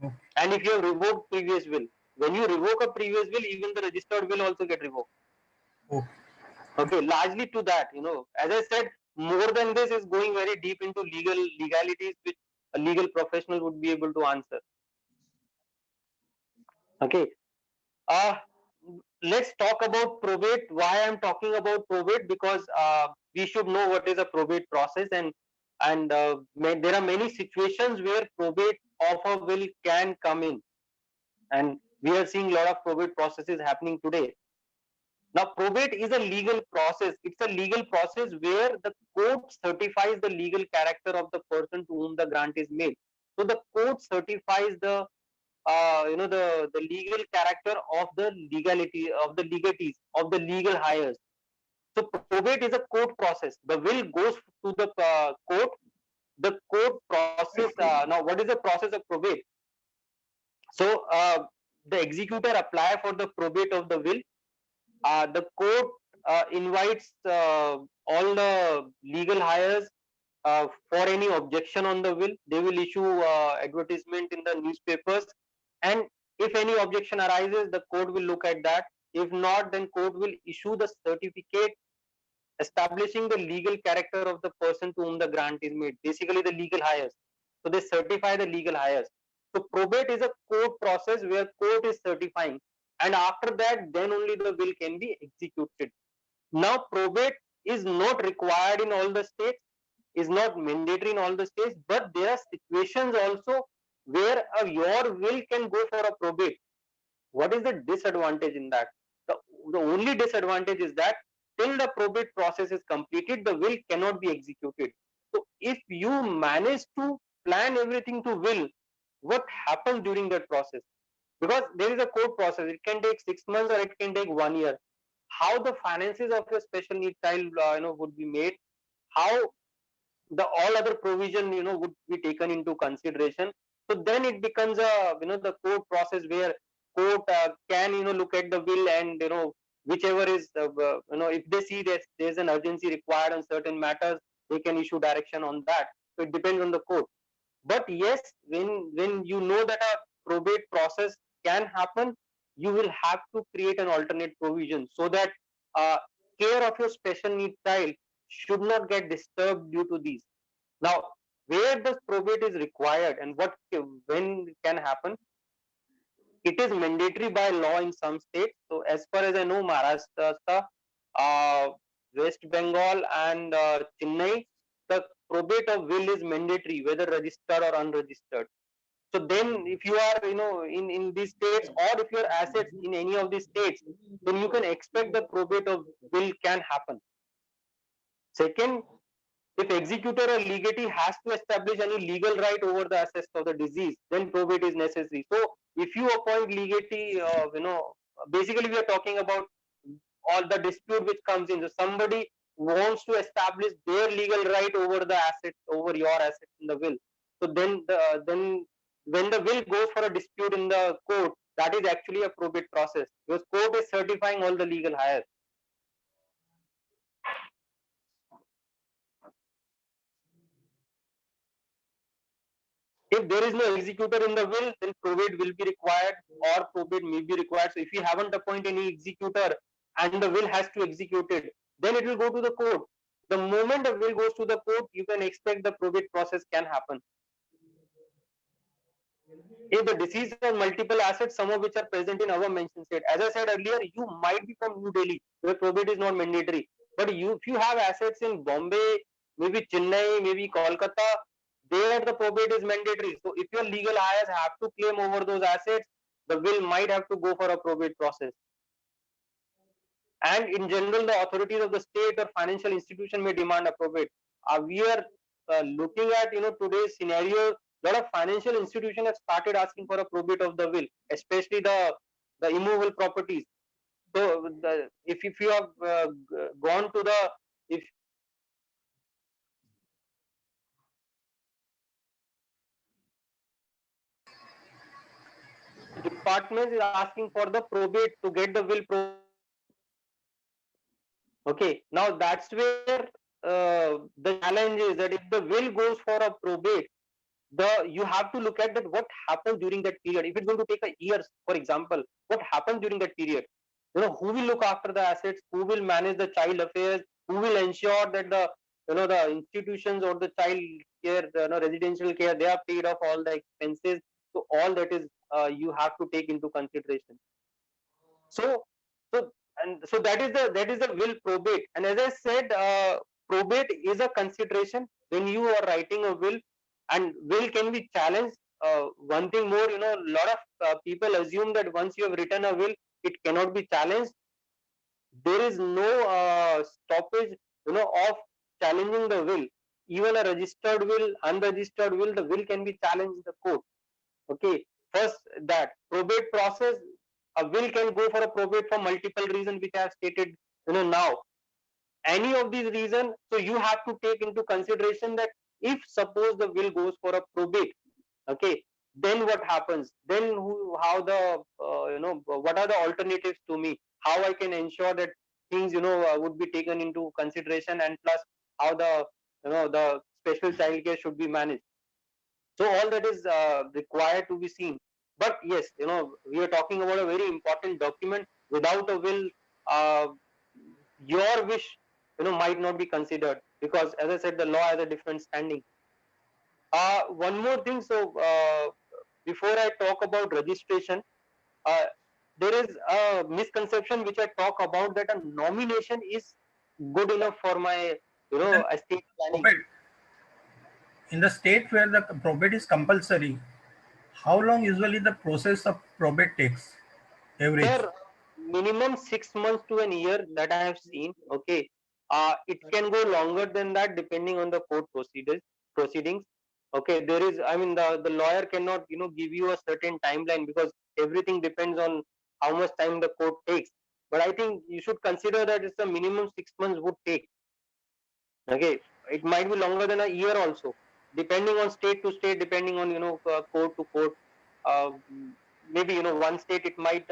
Okay. And if you have revoked previous will, when you revoke a previous will, even the registered will also get revoked. Okay. Okay, largely to that, as I said, more than this is going very deep into legalities, which a legal professional would be able to answer. Okay. Let's talk about probate. Why I'm talking about probate? Because we should know what is a probate process, and there are many situations where probate of a will can come in, and we are seeing a lot of probate processes happening today. Now, probate is a legal process. It's a legal process where the court certifies the legal character of the person to whom the grant is made. So the court certifies the the legal character of the legality of the legatees of the legal heirs. So probate is a court process. The will goes to the court. The court process. Now, what is the process of probate? So the executor apply for the probate of the will. The court invites all the legal heirs for any objection on the will. They will issue advertisement in the newspapers, and if any objection arises, the court will look at that. If not, then court will issue the certificate establishing the legal character of the person to whom the grant is made, basically the legal heirs. So they certify the legal heirs. So probate is a court process where court is certifying. and after that, then only the will can be executed. Now, probate is not required in all the states, is not mandatory in all the states, but there are situations also where your will can go for a probate. What is the disadvantage in that? The only disadvantage is that till the probate process is completed, the will cannot be executed. So if you manage to plan everything to will, what happens during that process? Because there is a court process, it can take 6 months or it can take 1 year. How the finances of your special needs child would be made, how the all other provision would be taken into consideration. So then it becomes a the court process where court can look at the will, and whichever is if they see that there's an urgency required on certain matters, they can issue direction on that. So it depends on the court. But yes, when you know that a probate process can happen, you will have to create an alternate provision so that care of your special needs child should not get disturbed due to these. Now, where does probate is required and when it can happen? It is mandatory by law in some states. So as far as I know, Maharashtra, West Bengal, and Chennai, the probate of will is mandatory, whether registered or unregistered. So then, if you are, in these states, or if your assets in any of these states, then you can expect the probate of will can happen. Second, if executor or legatee has to establish any legal right over the assets of the deceased, then probate is necessary. So if you appoint legatee, basically we are talking about all the dispute which comes in. So somebody wants to establish their legal right over the assets, over your assets in the will. So then when the will goes for a dispute in the court, that is actually a probate process, because court is certifying all the legal heirs. If there is no executor in the will, then probate will be required, or probate may be required. So if you haven't appointed any executor and the will has to execute it, then it will go to the court. The moment the will goes to the court, you can expect the probate process can happen. If the deceased has multiple assets, some of which are present in our mentioned state, as I said earlier, you might be from New Delhi, where probate is not mandatory. But if you have assets in Bombay, maybe Chennai, maybe Kolkata, there the probate is mandatory. So if your legal heirs have to claim over those assets, the will might have to go for a probate process. And in general, the authorities of the state or financial institution may demand a probate. We are looking at today's scenario. A lot of financial institutions have started asking for a probate of the will, especially the immovable properties. So if you have gone to the department is asking for the probate to get the will okay, now that's where the challenge is, that if the will goes for a probate, you have to look at that what happens during that period. If it's going to take a year, for example, what happens during that period? Who will look after the assets? Who will manage the child affairs? Who will ensure that the institutions or the child care, residential care, they are paid off all the expenses? So all that is you have to take into consideration. So that is the will probate. And as I said, probate is a consideration when you are writing a will, and will can be challenged. One thing more, a lot of people assume that once you have written a will, it cannot be challenged. There is no stoppage, of challenging the will. Even a registered will, unregistered will, the will can be challenged in the court. Okay, first that probate process, a will can go for a probate for multiple reasons, which I have stated now. Any of these reasons, so you have to take into consideration that if suppose the will goes for a probate, okay, then what happens? Then how the what are the alternatives to me? How I can ensure that things would be taken into consideration, and plus how the the special child care should be managed. So all that is required to be seen. But yes, we are talking about a very important document. Without a will, your wish might not be considered, because as I said, the law has a different standing. One more thing, so before I talk about registration, there is a misconception which I talk about, that a nomination is good enough for my, estate planning. Probate. In the state where the probate is compulsory, how long usually the process of probate takes? Average. Sir, minimum 6 months to an year that I have seen. Okay, it can go longer than that depending on the court proceedings. Okay, there is, I mean, the lawyer cannot, give you a certain timeline, because everything depends on how much time the court takes. But I think you should consider that it's a minimum 6 months would take. Okay, it might be longer than a year also, depending on state to state, depending on, court to court. Uh, Maybe, one state it might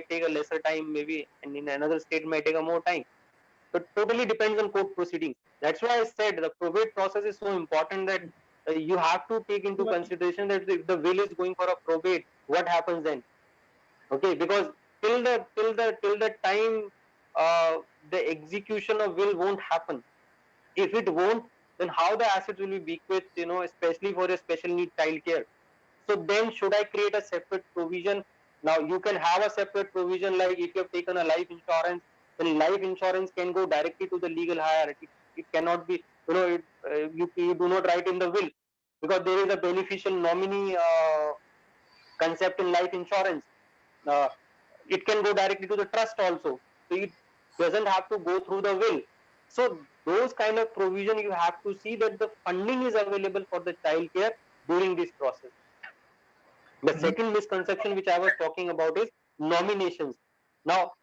take a lesser time, maybe, and in another state it might take a more time. So it totally depends on court proceedings. That's why I said the probate process is so important, that you have to take into consideration that if the will is going for a probate, what happens then? Okay, because till the time the execution of will won't happen. If it won't, then how the assets will be bequeathed, especially for a special need child care. So then should I create a separate provision? Now you can have a separate provision, like if you have taken a life insurance, then life insurance can go directly to the legal hire. It cannot be, you do not write in the will, because there is a beneficial nominee concept in life insurance. Uh, it can go directly to the trust also. So it doesn't have to go through the will. So those kind of provision, you have to see that the funding is available for the child care during this process. The second misconception which I was talking about is nominations. Now,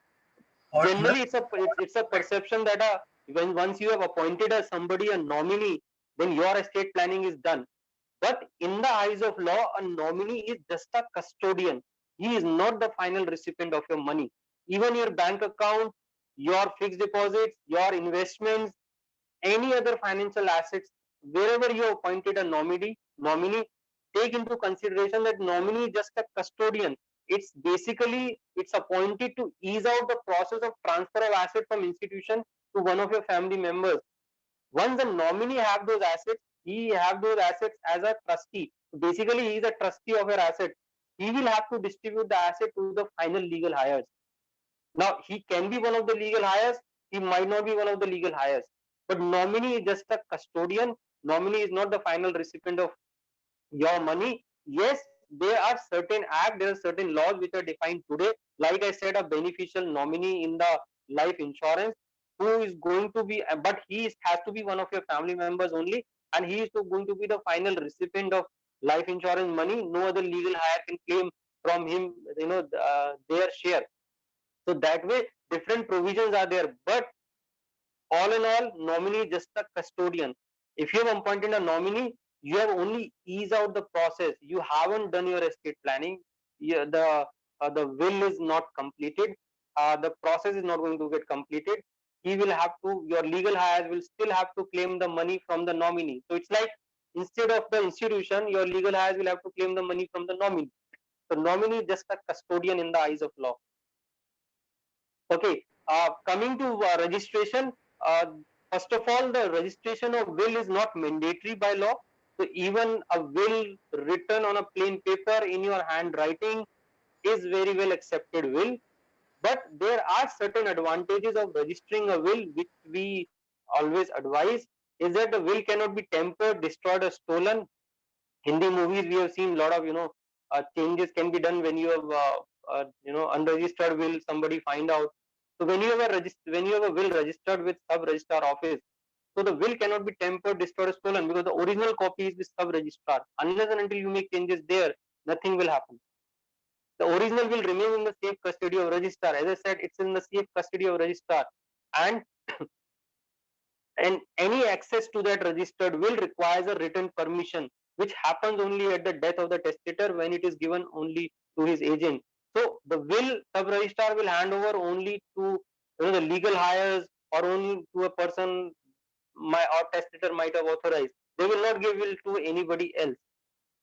generally it's a perception that when once you have appointed somebody a nominee, then your estate planning is done. But in the eyes of law, a nominee is just a custodian. He is not the final recipient of your money. Even your bank account, your fixed deposits, your investments, any other financial assets, wherever you appointed a nominee, take into consideration that nominee is just a custodian. It's appointed to ease out the process of transfer of asset from institution to one of your family members. Once the nominee have those assets, he have those assets as a trustee. Basically, he is a trustee of your asset. He will have to distribute the asset to the final legal heirs. Now, he can be one of the legal heirs, he might not be one of the legal heirs. But nominee is just a custodian. Nominee is not the final recipient of your money. Yes, there are certain acts, there are certain laws which are defined today. Like I said, a beneficial nominee in the life insurance, who is going to be, but has to be one of your family members only, and he is going to be the final recipient of life insurance money. No other legal heir can claim from him, their share. So that way, different provisions are there. But all in all, nominee is just a custodian. If you have appointed a nominee, you have only eased out the process. You haven't done your estate planning. The will is not completed. The process is not going to get completed. Your legal heirs will still have to claim the money from the nominee. So it's like, instead of the institution, your legal heirs will have to claim the money from the nominee. So nominee is just a custodian in the eyes of law. Okay, coming to registration, first of all, the registration of will is not mandatory by law. So even a will written on a plain paper in your handwriting is very well accepted will. But there are certain advantages of registering a will, which we always advise, is that the will cannot be tampered, destroyed, or stolen. Hindi movies, we have seen a lot of, changes can be done when you have, unregistered will, somebody find out. So when you have a will registered with sub-registrar office, so the will cannot be tampered, destroyed, or stolen, because the original copy is with sub-registrar. Unless and until you make changes there, nothing will happen. The original will remain in the safe custody of registrar. As I said, it's in the safe custody of registrar, and any access to that registered will requires a written permission, which happens only at the death of the testator, when it is given only to his agent. So the will, sub-registrar will hand over only to the legal heirs, or only to a person or testator might have authorized. They will not give will to anybody else.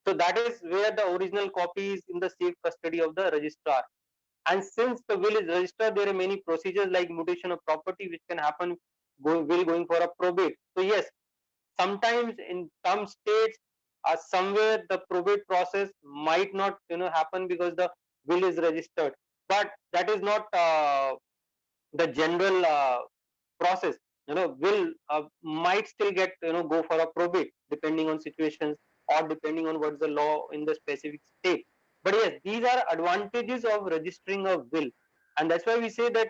So that is where the original copy is in the safe custody of the registrar. And since the will is registered, there are many procedures like mutation of property which can happen going for a probate. So yes, sometimes in some states, somewhere the probate process might not happen because the will is registered. but that is not the general process. Will might still get go for a probate depending on situations or depending on what's the law in the specific state. But yes, these are advantages of registering a will, and that's why we say that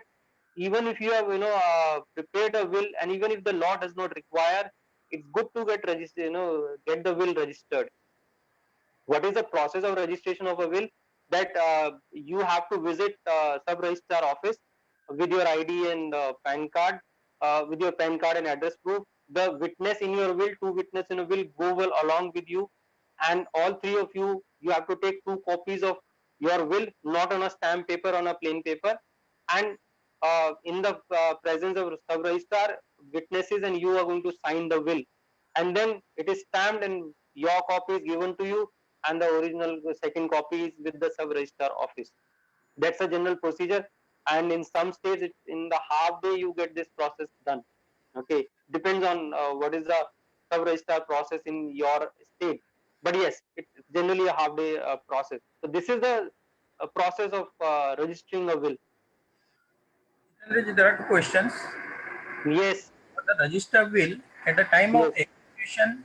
even if you have prepared a will, and even if the law does not require, it's good to get registered, get the will registered. What is the process of registration of a will? That you have to visit sub registrar office with your ID and PAN card, with your PAN card and address proof. The witness in your will, two witnesses in a will, go well along with you, and all three of you have to take two copies of your will, not on a stamp paper, on a plain paper, and in the presence of sub registrar, witnesses and you are going to sign the will, and then it is stamped and your copy is given to you, and the original second copy is with the sub registrar office. That's a general procedure, and in some states in the half day you get this process done. Okay, depends on what is the sub registrar process in your state, but yes, it's generally a half day process. So this is the process of registering a will. There are two questions. Yes. For the register will, at the time of execution,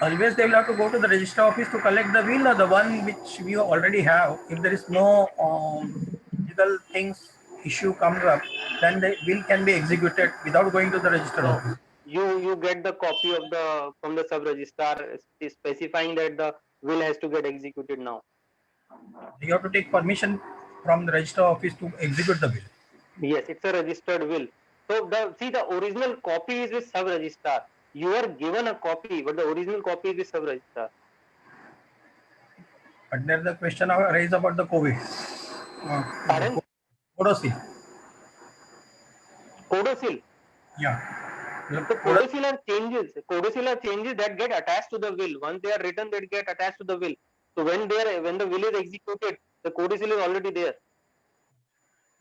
always they will have to go to the register office to collect the will, or the one which we already have. If there is no legal things issue comes up, then the will can be executed without going to the register office. You get the copy of the from the sub registrar specifying that the will has to get executed now. You have to take permission from the register office to execute the will. Yes, it's a registered will. So the original copy is with sub registrar. You are given a copy, but the original copy is with sub registrar. But there's the question raised about the COVID. Pardon? Codicil. Codicil. Yeah. So codicil are changes. Codicil are changes that get attached to the will. Once they are written, they get attached to the will. So when the will is executed, the codicil is already there.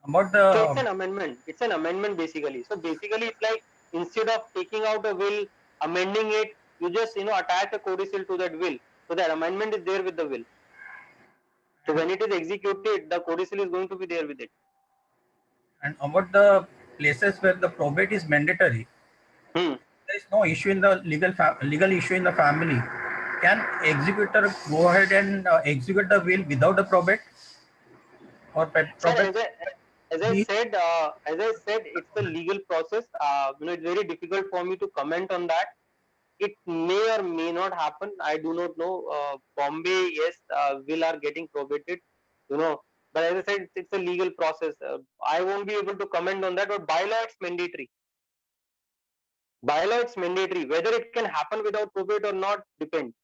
About the So it's an amendment. It's an amendment basically. So basically, it's like instead of taking out a will, amending it, you just attach a codicil to that will. So that amendment is there with the will. So when it is executed, the codicil is going to be there with it. And about the places where the probate is mandatory, there is no issue in the legal issue in the family. Can executor go ahead and execute the will without the probate? Or probate? Sir, as I said, it's a legal process. It's very difficult for me to comment on that. It may or may not happen. I do not know. Bombay, yes, will are getting probated. But as I said, it's a legal process. I won't be able to comment on that. But by law, it's mandatory. By law, it's mandatory. Whether it can happen without probate or not depends.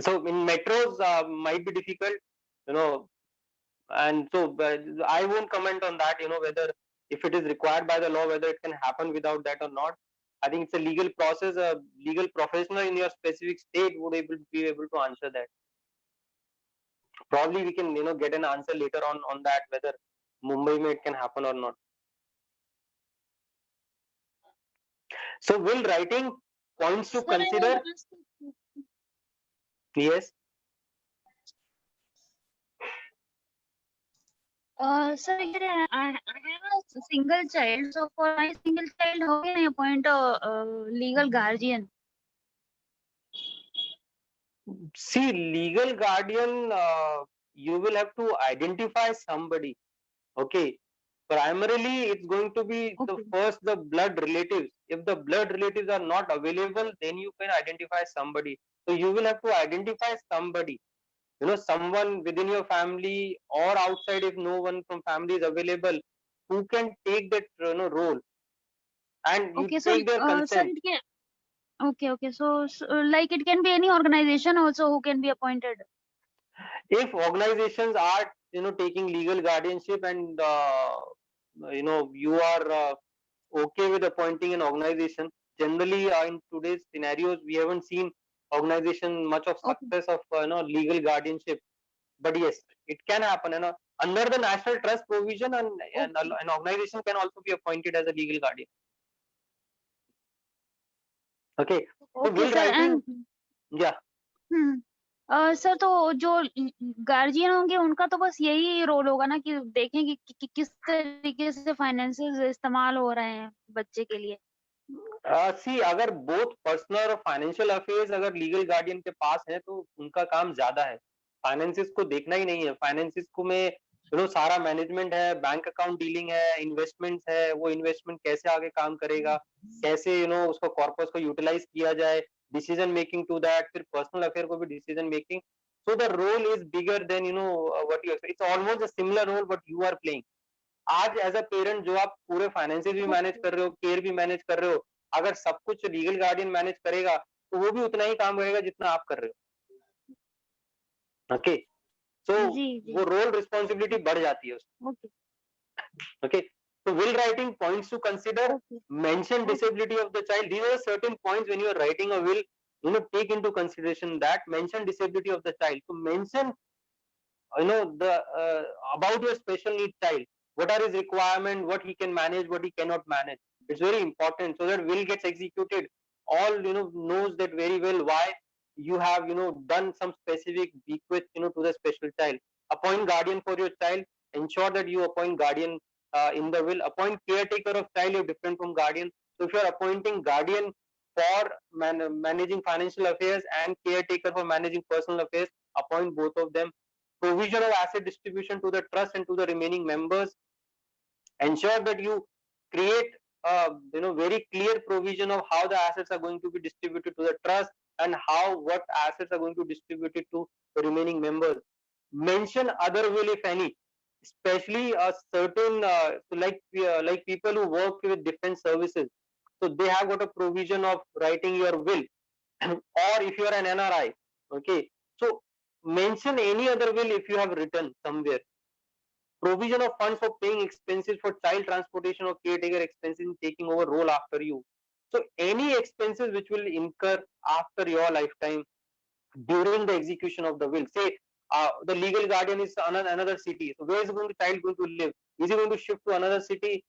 So in metros, might be difficult. And so I won't comment on that. Whether if it is required by the law, whether it can happen without that or not. I think it's a legal process. A legal professional in your specific state would be able to answer that. Probably we can get an answer later on that, whether Mumbai it can happen or not. So will writing points to consider. Yes. Sir, I have a single child. So for my single child, how can I appoint a legal guardian? See, legal guardian, you will have to identify somebody. Okay. Primarily, it's going to be the blood relatives. If the blood relatives are not available, then you can identify somebody. So you will have to identify somebody. Someone within your family or outside, if no one from family is available, who can take that role, and you Okay, so take their sir, consent. it can, okay. So like it can be any organization also who can be appointed. If organizations are taking legal guardianship and you are okay with appointing an organization, generally in today's scenarios we haven't seen organization much of success of legal guardianship. But yes, it can happen. Under the national trust provision, an organization can also be appointed as a legal guardian. Okay. So will sir, writing, and yeah. Sir तो जो guardian होंगे उनका तो बस यही role होगा ना कि देखें कि किस तरीके से फाइनेंसेस इस्तेमाल हो रहे हैं बच्चे के लिए। सी अगर बोथ पर्सनल और फाइनेंशियल अफेयर्स अगर लीगल गार्डियन के पास है तो उनका काम ज्यादा है। फाइनेंसिस को देखना ही नहीं है। फाइनेंसिस को में सारा मैनेजमेंट है, बैंक अकाउंट डीलिंग है, इन्वेस्टमेंट्स है, वो इन्वेस्टमेंट कैसे आगे काम करेगा, कैसे उसको कॉर्पस को यूटिलाइज किया जाए, डिसीजन मेकिंग टू दैट, फिर पर्सनल अफेयर को भी decision making. So the role is bigger than what you it's almost a similar role but you are playing. आज एज अ पेरेंट जो आप पूरे फाइनेंसेस भी मैनेज कर रहे हो, केयर भी मैनेज कर रहे हो, अगर सब कुछ लीगल गार्डियन मैनेज करेगा तो वो भी उतना ही काम करेगा जितना आप कर रहे हो। ओके, सो जी जी वो रोल रिस्पॉन्सिबिलिटी बढ़ जाती है उसमें। Okay Okay, so will writing points to consider, okay mention disability of the child. These are certain points when you are writing a will, take into consideration that mention disability of the child. So mention, the about your special needs child. What are his requirement? What he can manage? What he cannot manage? It's very important so that will gets executed. All knows that very well why you have done some specific bequest to the special child. Appoint guardian for your child. Ensure that you appoint guardian in the will. Appoint caretaker of child. You're different from guardian. So if you're appointing guardian for managing financial affairs and caretaker for managing personal affairs, appoint both of them. Provision of asset distribution to the trust and to the remaining members. Ensure that you create very clear provision of how the assets are going to be distributed to the trust and what assets are going to be distributed to the remaining members. Mention other will if any, especially a certain like people who work with different services, so they have got a provision of writing your will. Or if you are an NRI, okay, so mention any other will if you have written somewhere. Provision of funds for paying expenses for child transportation or caretaker expenses in taking over role after you. So any expenses which will incur after your lifetime during the execution of the will. Say the legal guardian is another city. So where is the child going to live? Is he going to shift to another city?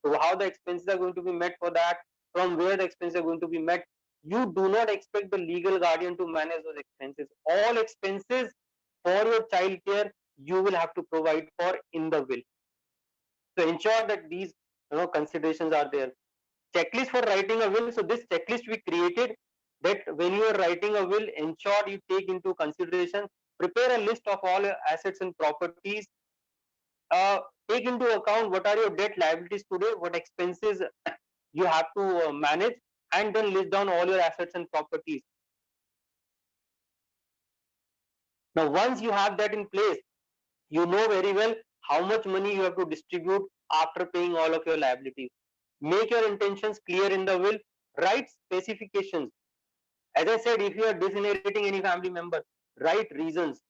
So how the expenses are going to be met for that? From where the expenses are going to be met? You do not expect the legal guardian to manage those expenses. All expenses for your child care you will have to provide for in the will. So ensure that these considerations are there. Checklist for writing a will. So this checklist we created, that when you are writing a will, ensure you take into consideration, prepare a list of all your assets and properties. Take into account what are your debt liabilities today, what expenses you have to manage, and then list down all your assets and properties. Now, once you have that in place, you know very well how much money you have to distribute after paying all of your liabilities. Make your intentions clear in the will. Write specifications. As I said, if you are disinheriting any family member, write reasons.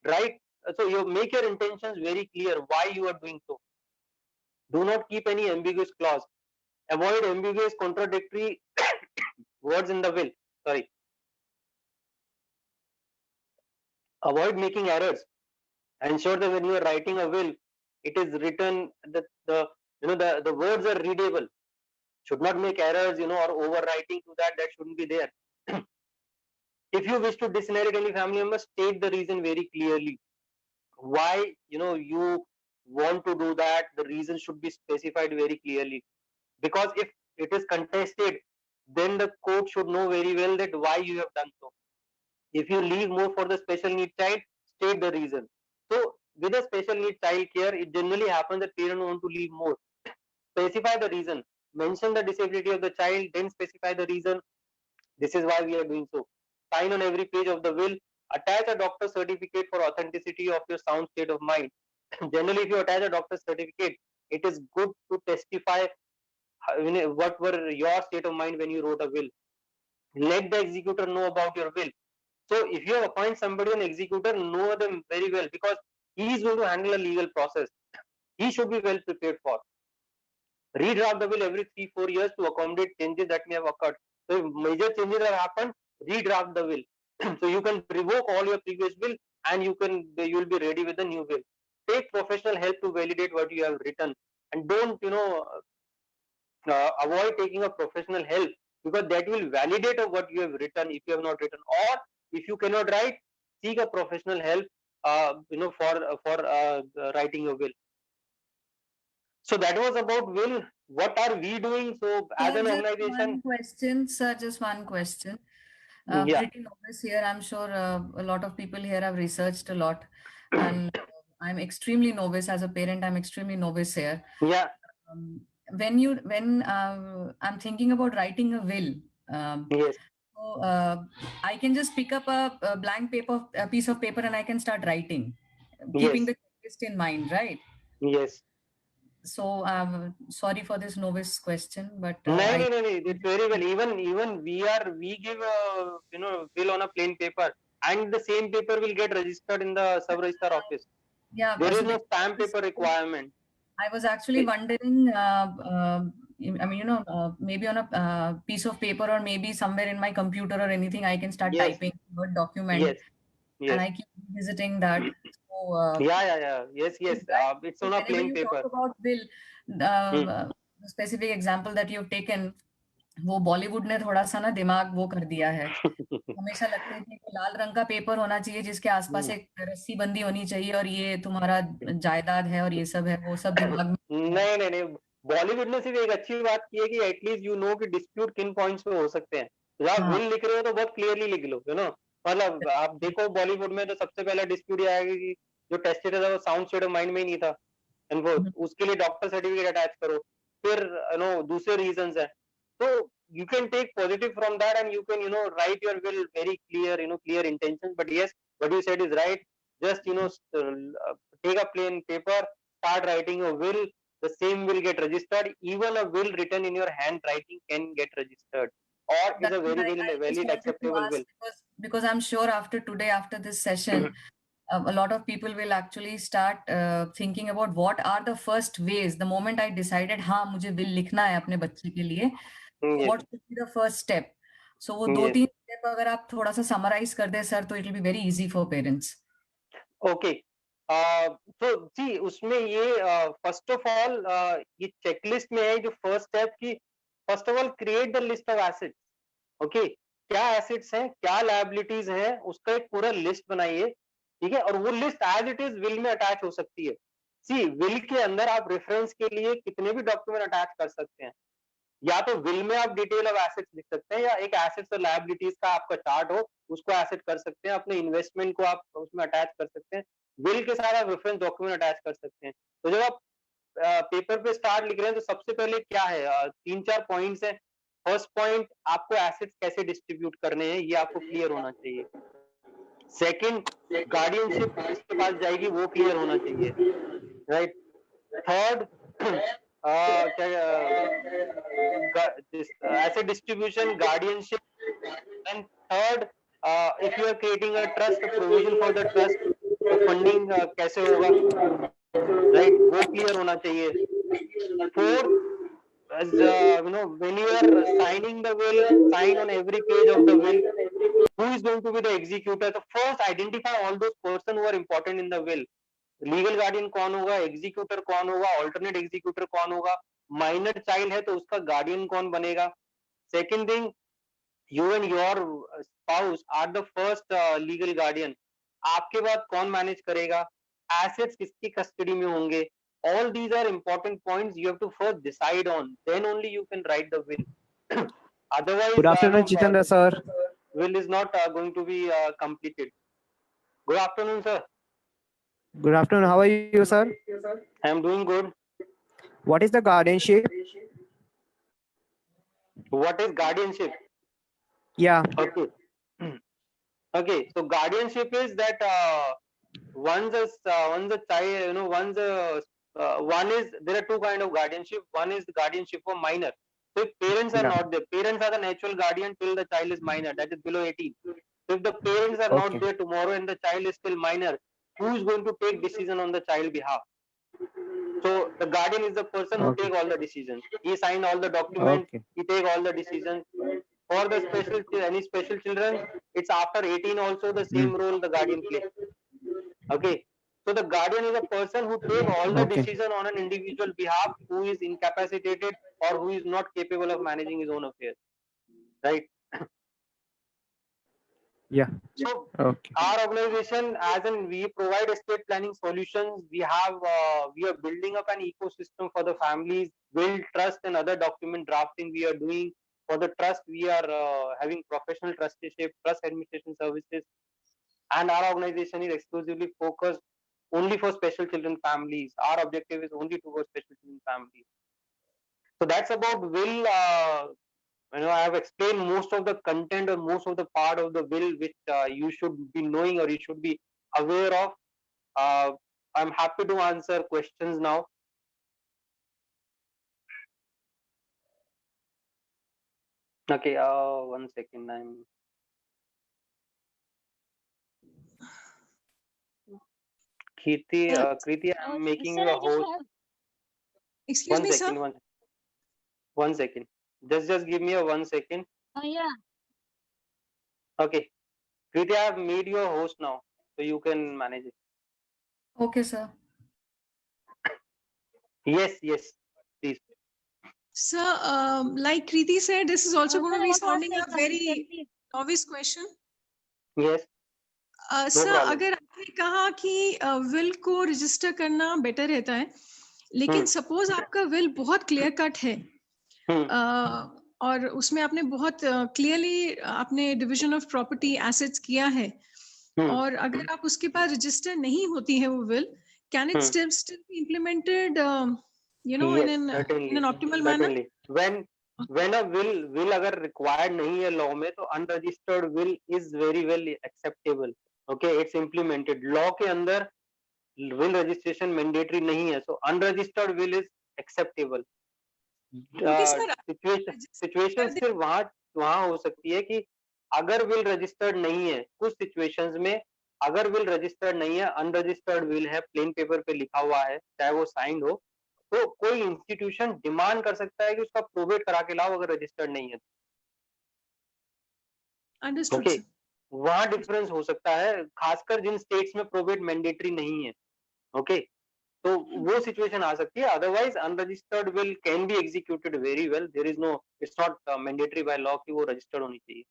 Write, so you make your intentions very clear why you are doing so. Do not keep any ambiguous clause. Avoid ambiguous contradictory words in the will. Sorry. Avoid making errors. Ensure that when you are writing a will, it is written that the words are readable. Should not make errors, or overwriting to that shouldn't be there. If you wish to disinherit any family member, state the reason very clearly. Why you want to do that, the reason should be specified very clearly. Because if it is contested, then the court should know very well that why you have done so. If you leave more for the special need child, state the reason. So with a special need child care, it generally happens that parents want to leave more. Specify the reason. Mention the disability of the child, then specify the reason. This is why we are doing so. Sign on every page of the will. Attach a doctor's certificate for authenticity of your sound state of mind. Generally, if you attach a doctor's certificate, it is good to testify what were your state of mind when you wrote a will. Let the executor know about your will. So if you appoint somebody an executor, know them very well, because he is going to handle a legal process. He should be well prepared for. Redraft the will every 3-4 years to accommodate changes that may have occurred. So if major changes have happened, redraft the will. So you can revoke all your previous will and you will be ready with the new will. Take professional help to validate what you have written, and don't avoid taking a professional help, because that will validate of what you have written if you have not written. Or if you cannot write, seek a professional help, for writing your will. So that was about will. What are we doing? So as So an just organization, one question, sir, just one question. yeah, Pretty novice here. I'm sure a lot of people here have researched a lot, and I'm extremely novice as a parent. I'm extremely novice here. yeah, When I'm thinking about writing a will, yes, so I can just pick up a blank paper, a piece of paper, and I can start writing, keeping yes, the checklist in mind, right? yes. So sorry for this novice question, but No, I no, no, no. It's very well. Even we give will on a plain paper, and the same paper will get registered in the sub registrar office. yeah. There is So no stamp because paper requirement. I was actually wondering, I mean, maybe on a piece of paper or maybe somewhere in my computer or anything, I can start Yes, typing Word document, yes, and yes. I keep visiting that. So Yeah. Yes, yes. right. It's So on a whenever plain you talk paper. about will, Hmm. the specific example that you've taken, वो बॉलीवुड ने थोड़ा सा ना दिमाग वो कर दिया है. हमेशा लगता है कि वो लाल रंग का पेपर होना चाहिए जिसके आसपास एक रस्सी बंदी होनी चाहिए और ये तुम्हारा जायदाद है और ये सब है, वो सब दिमाग में नहीं नहीं नहीं, बॉलीवुड ने सिर्फ एक अच्छी बात की है कि एटलीस्ट यू नो कि डिस्प्यूट किन पॉइंट्स पे हो सकते हैं. जब आप हाँ. विल लिख रहे हो तो बहुत क्लियरली लिख लो, मतलब आप देखो बॉलीवुड में तो सबसे पहला डिस्प्यूट ये आएगा कि जो टेस्टेड था वो साउंड स्टेट ऑफ माइंड में ही नहीं था, एंड वो उसके लिए डॉक्टर सर्टिफिकेट अटैच करो. फिर दूसरे रीजंस है. तो you can take positive from that and you can write your will very clear, clear intentions. But yes, what you said is right. Just take a plain paper, start writing a will. The same will get registered. Even a will written in your handwriting can get registered, or is That's a what very I just valid wanted to acceptable ask will. because I'm sure after today, after this session, a lot of people will actually start thinking about what are the first ways. The moment I decided, हाँ मुझे will लिखना है अपने बच्चे के लिए, Yes, what should be the first step? So वो yes. 2-3 step अगर आप थोड़ा सा summarize कर दे सर, तो it will be very easy for parents. Okay. तो जी उसमें ये फर्स्ट ऑफ ऑल ये चेकलिस्ट में है जो फर्स्ट स्टेप की. First of all create the list of assets. Okay, क्या एसेट्स हैं, क्या लायबिलिटीज हैं, उसका एक पूरा लिस्ट बनाइए. ठीक है, और वो list as it is will में अटैच हो सकती है. सी विल के अंदर आप रेफरेंस के लिए कितने भी डॉक्यूमेंट अटैच कर सकते हैं. या तो विल में आप डिटेल ऑफ एसेट्स लिख सकते हैं, या एक एसेट्स और लायबिलिटीज का आपका चार्ट हो उसको एसेट कर सकते हैं. अपने इन्वेस्टमेंट को आप उसमें अटैच कर सकते हैं. विल के साथ आप रेफरेंस डॉक्यूमेंट अटैच कर सकते हैं. तो जब आप पेपर पे स्टार्ट लिख रहे हैं तो सबसे पहले क्या है, 3-4 पॉइंट्स है. फर्स्ट पॉइंट, आपको एसेट्स कैसे डिस्ट्रीब्यूट करने हैं ये आपको क्लियर होना चाहिए. सेकंड, गार्डियनशिप किसके पास जाएगी वो क्लियर होना चाहिए, right. Third, asset distribution, guardianship, and third, if you are creating a trust, a provision for the trust, तो फंडिंग कैसे होगा, राइट, वो क्लियर होना चाहिए. Fourth, as when you are signing the will, sign on every page of the will who is going to be the executor. So first identify all those person who are important in the will. Legal guardian कौन होगा, executor कौन होगा, alternate executor कौन होगा, minor child है तो उसका guardian कौन बनेगा. Second thing, you and your spouse are the first legal guardian. आपके बाद कौन मैनेज करेगा, एसेट्स किसकी कस्टडी में होंगे. all these are important points you have to first decide on, then only you can write the will. Otherwise Good afternoon, Jitendra sir. will is not going to be completed. Good afternoon, sir. Good afternoon. How are you, sir? I am doing good. What is the guardianship? What is guardianship? Yeah. Okay. Okay. So guardianship is that once a child, one is, there are two kind of guardianship. One is the guardianship for minor. So if parents are not there, parents are the natural guardian till the child is minor, that is below 18. So if the parents are not there tomorrow and the child is still minor, who is going to take decision on the child behalf? So the guardian is the person who take all the decisions. He sign all the documents. He take all the decisions. For the any special children, it's after 18 also the same role the guardian play. Okay. So the guardian is a person who take all the decision on an individual behalf who is incapacitated or who is not capable of managing his own affairs. Right. Yeah. So Okay. our organization, as in we provide estate planning solutions. We are building up an ecosystem for the families, will trust and other document drafting we are doing. For the trust, we are having professional trusteeship, trust administration services, and our organization is exclusively focused only for special children families. Our objective is only towards special children families. So that's about will. I have explained most of the content or most of the part of the will which you should be knowing or you should be aware of. I'm happy to answer questions now. Okay, 1 second. Kriti, I'm making sir, you a I just host. have. Excuse me, sir. One second. Just give me a 1 second. Yeah. Okay. Kriti, I have made you a host now, so you can manage it. Okay, sir. Yes, please. Sir, like Kriti said, this is also going to be sounding a very Please. obvious question. Yes. Sir problem. अगर आपने कहा कि will को register करना better रहता है, लेकिन suppose आपका विल बहुत क्लियर कट है और उसमें आपने बहुत क्लियरली आपने डिवीजन ऑफ प्रॉपर्टी एसेट्स किया है, और अगर आप उसके बाद रजिस्टर नहीं होती है वो will, can it still be implemented Yes, in an optimal manner? When a will अगर required नहीं है law में, तो unregistered will is very well acceptable. Okay, it's implemented. Law के अंदर will registration mandatory नहीं है, so unregistered will is acceptable. Situation सिर्फ वहाँ हो सकती है कि अगर will registered नहीं है, कुछ situations में अगर will registered नहीं है, unregistered will है, plain paper पे लिखा हुआ है, चाहे वो signed हो, तो कोई इंस्टीट्यूशन डिमांड कर सकता है कि उसका प्रोबेट करा के लाओ अगर रजिस्टर्ड नहीं है। अंडरस्टूड। ओके, वहां डिफरेंस हो सकता है, खासकर जिन स्टेट्स में प्रोबेट मैंडेटरी नहीं है। ओके, तो वो सिचुएशन आ सकती है। Otherwise unregistered will can be executed very well. There is no, it's not mandatory by law कि वो रजिस्टर्ड होनी चाहिए।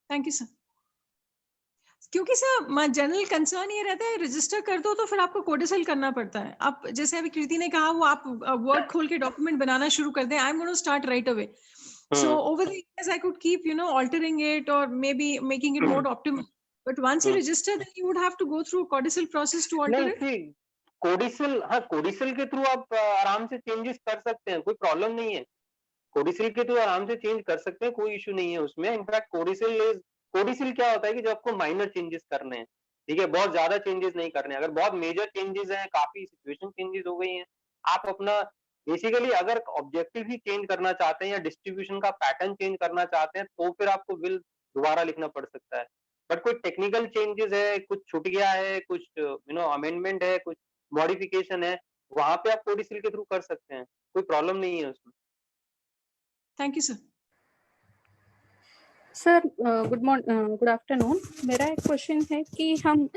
Thank you sir. क्योंकि सर जनरल कंसर्न ये रहता है रजिस्टर कर दो तो फिर आपको कोडिसल करना पड़ता है। आप जैसे अभी कृति ने कहा वो आप वर्ड खोल के डॉक्यूमेंट बनाना शुरू कर दें, I am going to start right away, so over the years I could keep altering it or maybe making it more optimal, but once you register then you would have to go through a codicil process to alter it. कोडिसल, हाँ, कोडिसल के through आप आराम से changes कर सकते हैं, कोई problem नहीं है। कोडिसल के थ्रू आराम से चेंज कर सकते हैं, कोई इशू नहीं है उसमें। इनफैक्ट कोडिसल क्या होता है कि जब आपको माइनर चेंजेस करने हैं, ठीक है, बहुत ज्यादा चेंजेस नहीं करने। अगर बहुत मेजर चेंजेस हैं, काफी सिचुएशन चेंजेस हो गई हैं, आप अपना बेसिकली अगर ऑब्जेक्टिव ही चेंज करना चाहते हैं या डिस्ट्रीब्यूशन का पैटर्न चेंज करना चाहते हैं, तो फिर आपको विल दोबारा लिखना पड़ सकता है। बट कोई टेक्निकल चेंजेस है, कुछ छूट गया है, कुछ अमेंडमेंट है, कुछ मॉडिफिकेशन है, वहां पे आप कोडिसल के थ्रू कर सकते हैं, कोई प्रॉब्लम नहीं है उसमें। Thank you sir. Sir good afternoon. मेरा एक क्वेश्चन है कि हम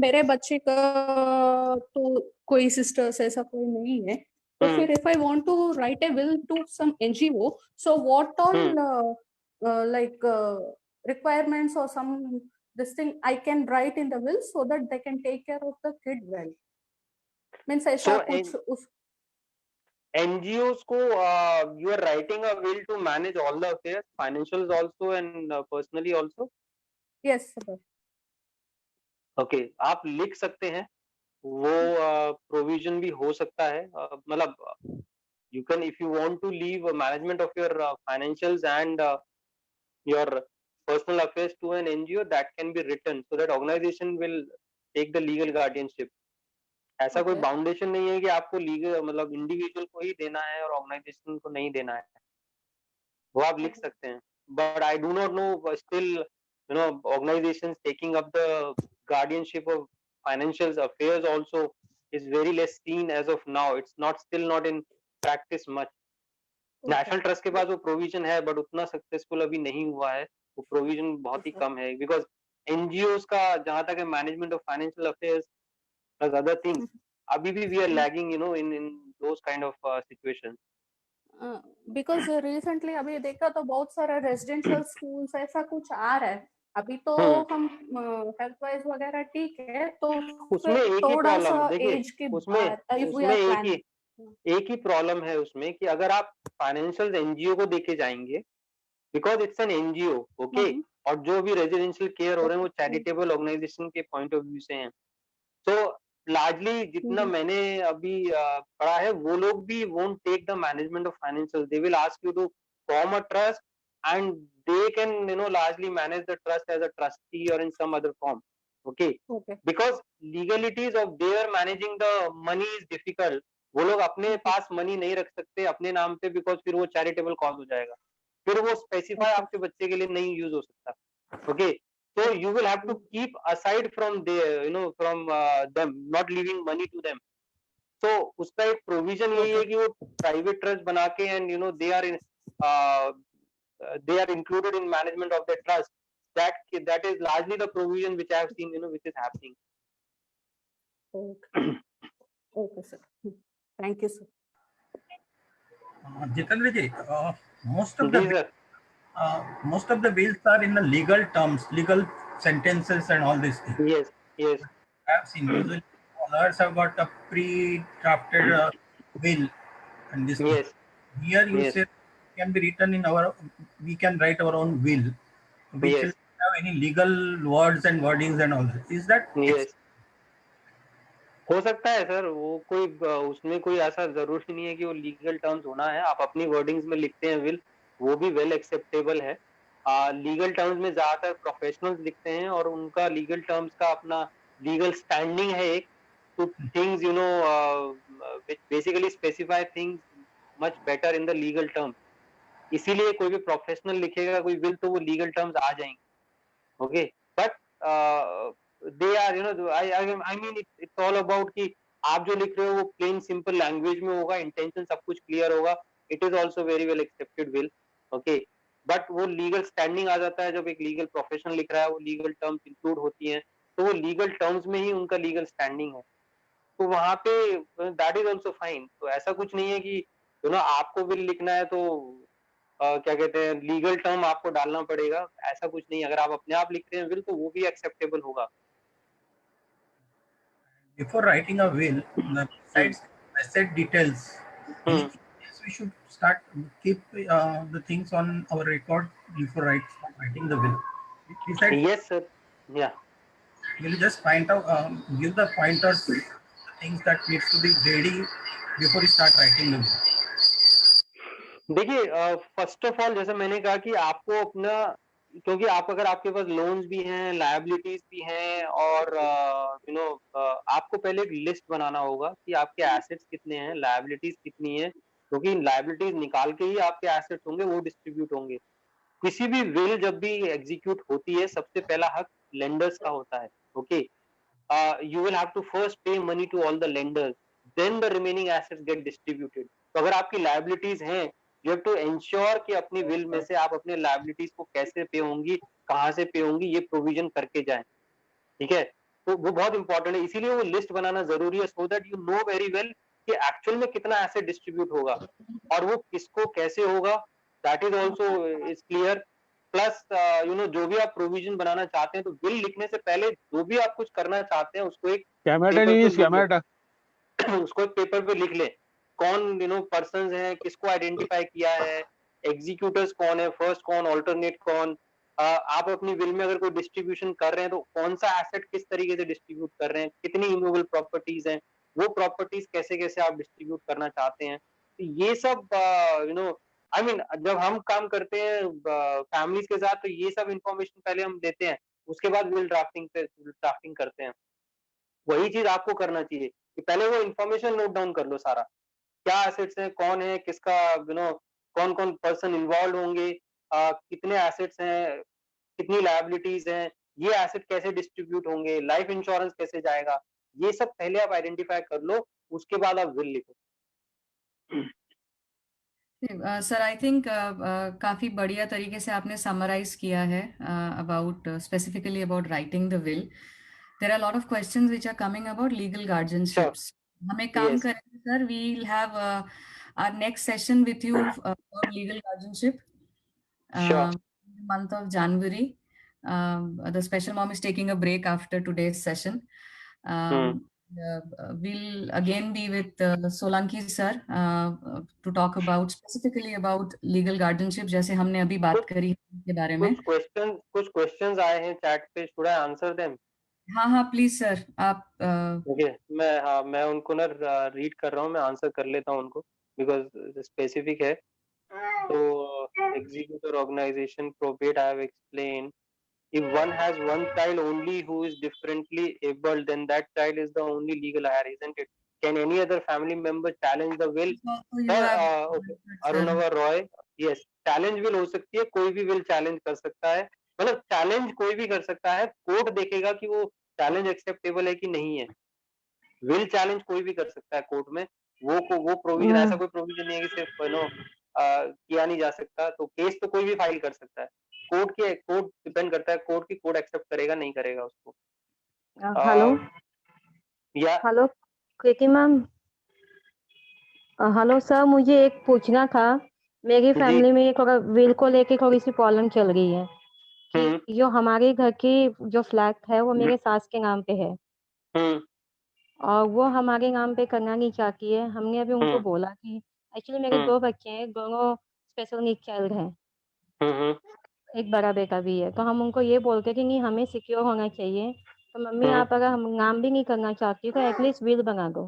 मेरे बच्चे का तो कोई सिस्टर्स ऐसा कोई नहीं है, तो फिर if I want to write a will to some NGO, so what all like requirements or some this thing I can write in the will so that they can take care of the kid well, means ऐसा कुछ उस NGOs को you are writing a will to manage all the affairs, financials also and personally also? Yes sir. Okay, आप लिख सकते हैं, वो provision भी हो सकता है। मतलब you can, if you want to leave management of your financials and your personal affairs to an NGO, that can be written so that organization will take the legal guardianship. ऐसा कोई बाउंडेशन नहीं है कि आपको लीगल मतलब individual को ही देना है और ऑर्गेनाइजेशन को नहीं देना है, वो आप लिख सकते हैं। But I do not know, still organizations taking up the guardianship of financial affairs also is very less seen as of now. It's still not in practice much. National trust के पास वो प्रोविजन है, but उतना successful अभी नहीं हुआ है, वो provision बहुत ही कम है। बिकॉज एनजीओस का जहां तक है management of financial affairs plus other things, अभी भी we are lagging in those kind of situations. Because recently अभी देखा तो बहुत सारा रेजिडेंशियल स्कूल्स ऐसा कुछ आ रहा है अभी तो हम हेल्थ वाइज वगैरह ठीक है तो उसमें फिर एक ही थोड़ा प्रॉब्लम सा देखिए, एज के उसमें बाद इफ वी उसमें आर प्लानिंग एक ही प्रॉब्लम है उसमें कि अगर आप फाइनेंशियल एनजीओ को देखे जाएंगे, because it's an NGO, okay, और जो भी रेजिडेंशियल केयर हो रहे हैं वो चैरिटेबल ऑर्गेनाइजेशन के पॉइंट ऑफ व्यू से हैं। तो लार्जली जितना मैंने अभी पढ़ा है, वो लोग भी won't take the management of financial, they will ask you to form a trust and they can largely manage the trust as a trustee और in some other form, okay, because legalities of their managing the money is difficult. वो लोग अपने पास money नहीं रख सकते अपने नाम पे, बिकॉज फिर वो चैरिटेबल कॉज हो जाएगा, फिर वो स्पेसिफाई आपके बच्चे के लिए नहीं यूज हो सकता, okay. So you will have to keep aside from their, from them, not leaving money to them. So उसका एक provision यही है कि वो private trust बना के and they are included in management of the trust. That is largely the provision which I have seen, which is happening. Okay. Okay, sir. Thank you, sir. Jitendra ji, most of the bills are in the legal terms, legal sentences and all these things. Yes, yes. I have seen usually lawyers have got a pre-drafted bill, and this yes. Here you yes. say can be written in we can write our own will, which Yes. will have any legal words and wordings and all that. Is that? Yes. हो सकता है sir, वो कोई उसमें कोई ऐसा जरूरी नहीं है कि वो लीगल टर्म्स होना है, आप अपनी वर्डिंग्स में लिखते हैं विल, वो भी वेल एक्सेप्टेबल है। लीगल टर्म्स में ज्यादातर प्रोफेशनल्स लिखते हैं और उनका लीगल टर्म्स का अपना लीगल स्टैंडिंग है एक, तो things basically specify things much better in the legal terms, इसीलिए कोई भी प्रोफेशनल लिखेगा कोई विल तो वो लीगल टर्म्स आ जाएंगे, okay. But they are I mean it's all about कि आप जो लिख रहे हो वो plain simple language में होगा, intention सब कुछ clear होगा, it is also very well accepted will, okay, but वो legal standing आ जाता है जब एक legal profession लिख रहा है, वो legal terms include होती हैं, तो वो legal terms में ही उनका legal standing है, तो वहाँ पे that is also fine। तो ऐसा कुछ नहीं है कि आपको will लिखना है तो क्या कहते हैं लीगल टर्म आपको डालना पड़ेगा, ऐसा कुछ नहीं, अगर आप अपने आप लिख रहे हैं विल तो वो भी एक्सेप्टेबल होगा। Before writing a will, besides asset details, we should start keep the things on our record before writing the will. Besides, yes sir, yeah, will you just point out, give the pointers, the things that needs to be ready before you start writing the will. देखिए first of all जैसे मैंने कहा कि आपको अपना, क्योंकि आप अगर आपके पास लोन्स भी हैं, लायबिलिटीज भी हैं और आपको पहले एक लिस्ट बनाना होगा कि आपके एसेट्स कितने हैं, लायबिलिटीज कितनी है, क्योंकि लायबिलिटीज निकाल के ही आपके एसेट्स होंगे, वो डिस्ट्रीब्यूट होंगे। किसी भी विल जब भी एग्जीक्यूट होती है सबसे पहला हक लेंडर्स का होता है, okay. You will have to first pay money to all the lenders, then the remaining assets get distributed. तो अगर आपकी लायबिलिटीज हैं, यू हैव टू एंश्योर कि अपनी विल में से आप अपने लायबिलिटीज को कैसे पे होंगी, कहाँ से पे होंगी, ये प्रोविजन करके जाएं, ठीक है। तो वो बहुत इंपॉर्टेंट है, इसीलिए वो लिस्ट बनाना जरूरी है, so that you know very well कि एक्चुअल में कितना एसेट डिस्ट्रीब्यूट होगा और वो किसको कैसे होगा, that is also is clear. Plus जो भी आप प्रोविजन बनाना चाहते हैं, तो बिल लिखने से पहले जो भी आप कुछ करना चाहते हैं उसको एक उसको एक पेपर पे लिख ले, कौन पर्संस हैं, किसको आइडेंटिफाई किया है, एग्जीक्यूटर्स कौन है, फर्स्ट कौन, ऑल्टरनेट कौन, आप अपनी विल में अगर कोई डिस्ट्रीब्यूशन कर रहे हैं तो कौन सा एसेट किस तरीके से डिस्ट्रीब्यूट कर रहे हैं, कितनी इमूवेबल प्रॉपर्टीज हैं, वो प्रॉपर्टीज कैसे कैसे आप डिस्ट्रीब्यूट करना चाहते हैं, तो ये सब आई मीन जब हम काम करते हैं फैमिलीज के साथ तो ये सब इंफॉर्मेशन पहले हम देते हैं, उसके बाद विल ड्राफ्टिंग करते हैं। वही चीज आपको करना चाहिए कि पहले वो इंफॉर्मेशन नोट डाउन कर लो सारा, क्या एसेट्स हैं, कौन है, किसका कौन कौन पर्सन इन्वॉल्व होंगे, कितने एसेट्स हैं, कितनी लायबिलिटीज हैं, ये एसेट कैसे डिस्ट्रीब्यूट होंगे, लाइफ इंश्योरेंस कैसे जाएगा, ये सब पहले आप आइडेंटिफाई कर लो, उसके बाद आप विल लिखो। सर आई थिंक काफी बढ़िया तरीके से आपने समराइज किया है about specifically about writing the will. There are lot of questions which are coming about legal guardianships. हम एक काम करेंगे sir, we will have our next session with you for legal guardianship. Sure. Month of January. The special mom is taking a break after today's session. We'll again be with Solanki sir to talk about specifically about legal guardianship, जैसे हमने अभी बात करी के बारे में. कुछ questions आए हैं chat पे, should I answer them? हाँ प्लीज सर आप. Okay, मैं उनको ना रीड कर रहा हूँ, मैं आंसर कर लेता हूँ उनको because स्पेसिफिक है. तो executor organization probate I have explained. If one has one child only who is differently abled, then that child is the only legal heir, isn't it? Can any other family member challenge the will? Okay. Arunava Roy, yes, challenge will हो सकती है, कोई भी will challenge कर सकता है, मतलब challenge कोई भी कर सकता है, कोर्ट देखेगा कि वो challenge acceptable है कि नहीं है. will challenge कोई भी कर सकता है कोर्ट में, वो प्रोविजन, ऐसा कोई प्रोविजन नहीं है कि सिर्फ किया नहीं जा सकता, तो केस तो कोई भी फाइल कर सकता है. कोर्ट डिपेंड करता है, कोर्ट की कोर्ट एक्सेप्ट करेगा नहीं करेगा उसको. हेलो या हेलो कृति मैम, हेलो सर, मुझे एक पूछना था. मेरी फैमिली में थोड़ा विल को लेके थोड़ी सी प्रॉब्लम चल रही है कि जो हमारे घर की जो फ्लैट है वो मेरे सास के नाम पे है और वो हमारे नाम पे करना नहीं चाहती है. हमने अभी उनको बोला कि एक्चुअली मेरे 2 बच्चे हैं, दोनों स्पेशल नीड चाइल्ड हैं, एक बड़ा बेटा भी है, तो हम उनको ये बोलते हैं कि नहीं हमें सिक्योर होना चाहिए, तो मम्मी आप अगर हम नाम भी नहीं करना चाहती तो एटलीस्ट विल बना दो.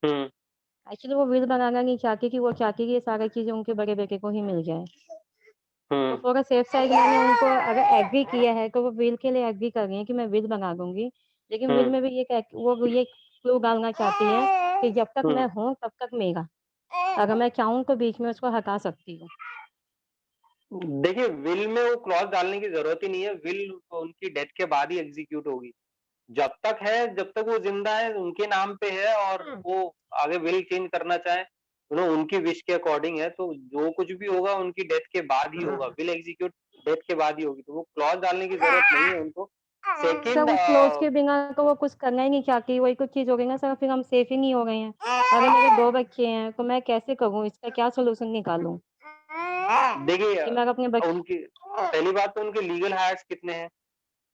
एक्चुअली वो विल बनाना नहीं चाहती कि वो चाहती कि ये सारी चीजें उनके बड़े बेटे को ही मिल जाए. तो फॉर सेफ साइड मैंने उनको अगर एग्री किया है तो वो विल के लिए एग्री कर रही है कि मैं विल बना दूंगी, लेकिन विल में भी ये क्लू डालना चाहती है कि जब तक मैं हूँ तब तक मेरा, अगर मैं चाहूँ तो बीच में उसको हटा सकती हूँ. देखिए, विल में वो क्लॉज डालने की जरूरत ही नहीं है, विल उनकी डेथ के बाद ही एग्जीक्यूट होगी. जब तक है, जब तक वो जिंदा है, उनके नाम पे है और वो आगे विल चेंज करना चाहे, उनकी विश के अकॉर्डिंग है, तो जो कुछ भी होगा उनकी डेथ के बाद ही होगा. विल एग्जीक्यूट डेथ के बाद ही होगी, तो वो क्लॉज डालने की जरूरत नहीं है उनको. सर वो क्लोज के बिना तो वो कुछ करना ही नहीं चाहती, वही कुछ चीज हो गई ना सर, फिर हम सेफ ही नहीं हो गए हैं. अगर मेरे 2 बच्चे हैं तो मैं कैसे करूँ, इसका क्या सोल्यूशन निकालूं? देखिए, कि मैं अपने उनकी पहली बात तो उनके लीगल हायर्स कितने हैं,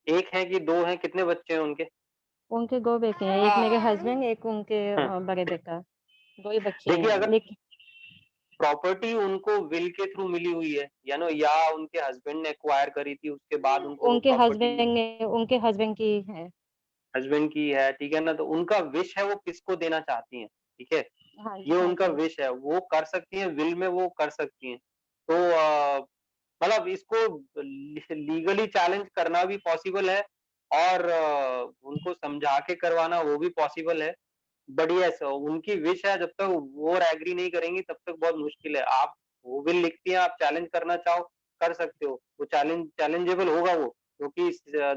1 है कि 2 हैं, कितने बच्चे हैं उनके? उनके 2 बेटे हैं, एक मेरे हस्बैंड, एक उनके बड़े बेटा, 2 ही बच्चे हैं. देखिए, अगर प्रॉपर्टी उनको विल के थ्रू मिली हुई है या उनके हस्बैंड ने एक्वायर करी थी, उसके बाद उनको उनके हस्बैंड की है. हस्बैंड की है, ठीक है ना, तो उनका विश है वो किसको देना चाहती हैं, ठीक है. ये उनका विश है, वो कर सकती हैं, विल में वो कर सकती हैं. तो मतलब इसको लीगली चैलेंज करना भी पॉसिबल है और उनको समझा के करवाना वो भी पॉसिबल है. बट यस, उनकी विश है, जब तक वो एग्री नहीं करेंगी तब तक बहुत मुश्किल है. आप वो विल लिखती हैं, आप चैलेंज करना चाहो कर सकते हो, वो चैलेंजेबल होगा वो, क्योंकि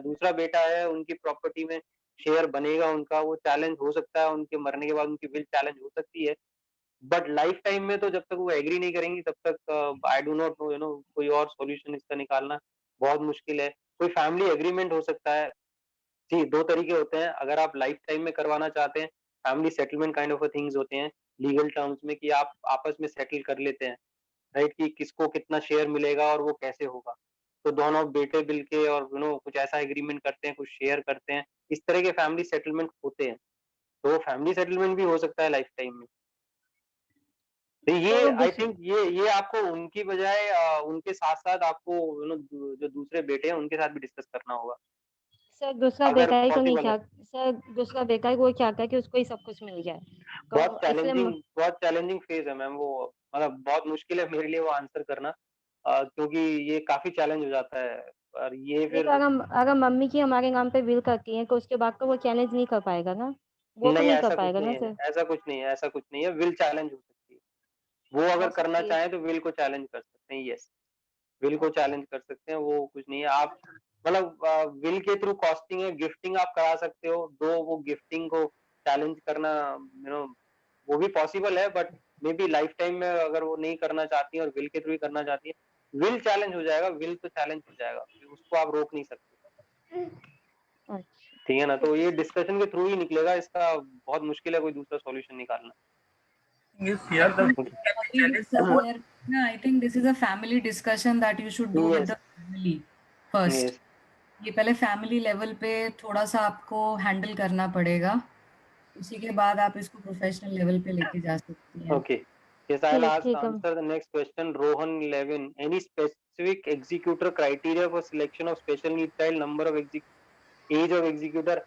दूसरा बेटा है, उनकी प्रॉपर्टी में शेयर बनेगा उनका, वो चैलेंज हो सकता है, उनके मरने के बाद उनकी विल चैलेंज हो सकती है. बट लाइफ टाइम में तो जब तक वो एग्री नहीं करेंगी तब तक आई डू नॉट नो कोई और सॉल्यूशन इसका निकालना बहुत मुश्किल है. कोई फैमिली एग्रीमेंट हो सकता है. जी, 2 तरीके होते हैं. अगर आप लाइफ टाइम में करवाना चाहते हैं, family settlement kind of things होते हैं लीगल टर्म्स में, कि आप आपस में सेटल कर लेते हैं, राइट, कि किसको कितना शेयर मिलेगा और वो कैसे होगा. तो दोनों बेटे मिल के और कुछ ऐसा एग्रीमेंट करते हैं, कुछ शेयर करते हैं, इस तरह के फैमिली सेटलमेंट होते हैं. तो फैमिली सेटलमेंट भी हो सकता है लाइफ टाइम में. तो ये आई थिंक ये आपको उनकी बजाय उनके साथ साथ आपको जो दूसरे बेटे हैं उनके साथ भी डिस्कस करना होगा. सर दूसरा बेटा ही तो नहीं चाहता, सर दूसरा बेटा ही वो चाहता है कि उसको ही सब कुछ मिल जाए. बहुत चैलेंजिंग फेज है मैम वो, मतलब बहुत मुश्किल है मेरे लिए वो आंसर करना, क्योंकि ये काफी चैलेंज हो जाता है. और ये फिर अगर मम्मी की हमारे नाम पे विल करती है तो उसके बाद तो वो चैलेंज नहीं कर पाएगा ना, वो तो नहीं कर पाएगा ना सर. ऐसा कुछ नहीं है, विल चैलेंज हो सकती है. वो अगर करना चाहे तो विल को चैलेंज कर सकते हैं. यस, विल को चैलेंज कर सकते हैं, वो कुछ नहीं है. आप मतलब विल के थ्रू कॉस्टिंग है, गिफ्टिंग आप करा सकते हो, वो गिफ्टिंग को चैलेंज करना वो भी पॉसिबल है. But may be life time में अगर वो नहीं करना चाहती है और विल के थ्रू ही करना चाहती है, विल चैलेंज हो जाएगा, विल तो चैलेंज हो जाएगा, उसको आप रोक नहीं सकते. ठीक है ना, तो ये डिस्कशन के थ्रू ही निकलेगा, इसका बहुत मुश्किल है कोई दूसरा सॉल्यूशन निकालना. is here the No, I think this is a family discussion that you should do with Yes. the family first. Yes. ये पहले फैमिली लेवल पे थोड़ा सा आपको हैंडल करना पड़ेगा, उसी के बाद आप इसको प्रोफेशनल लेवल पे लेके जा सकती हैं। Okay. Yes, I'll ठीक ask ठीक है answer the next question. Rohan Levin, any specific executor criteria for selection of special needs child, number of age of executor?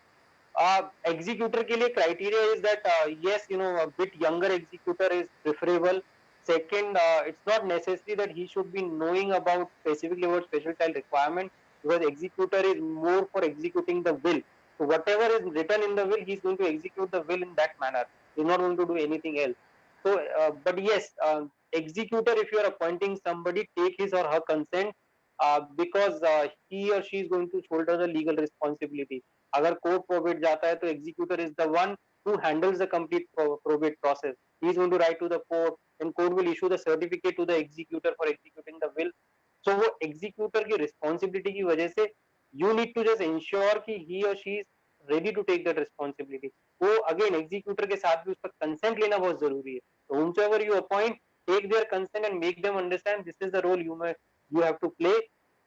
Executor के लिए criteria is that yes, a bit younger executor is preferable. Second, it's not necessary that he should be knowing specifically about special child requirement, because executor is more for executing the will. So whatever is written in the will, he's going to execute the will in that manner. He's not going to do anything else. So, but yes, executor, if you are appointing somebody, take his or her consent, because he or she is going to shoulder the legal responsibility. अगर court probate जाता है तो executor is the one who handles the complete probate process. He is going to write to the court, and court will issue the certificate to the executor for executing the will. So वो executor की responsibility की वजह से you need to just ensure कि he or she is ready to take that responsibility. वो again executor के साथ भी उसका consent लेना बहुत जरूरी है. So whomsoever you appoint, take their consent and make them understand this is the role you have to play.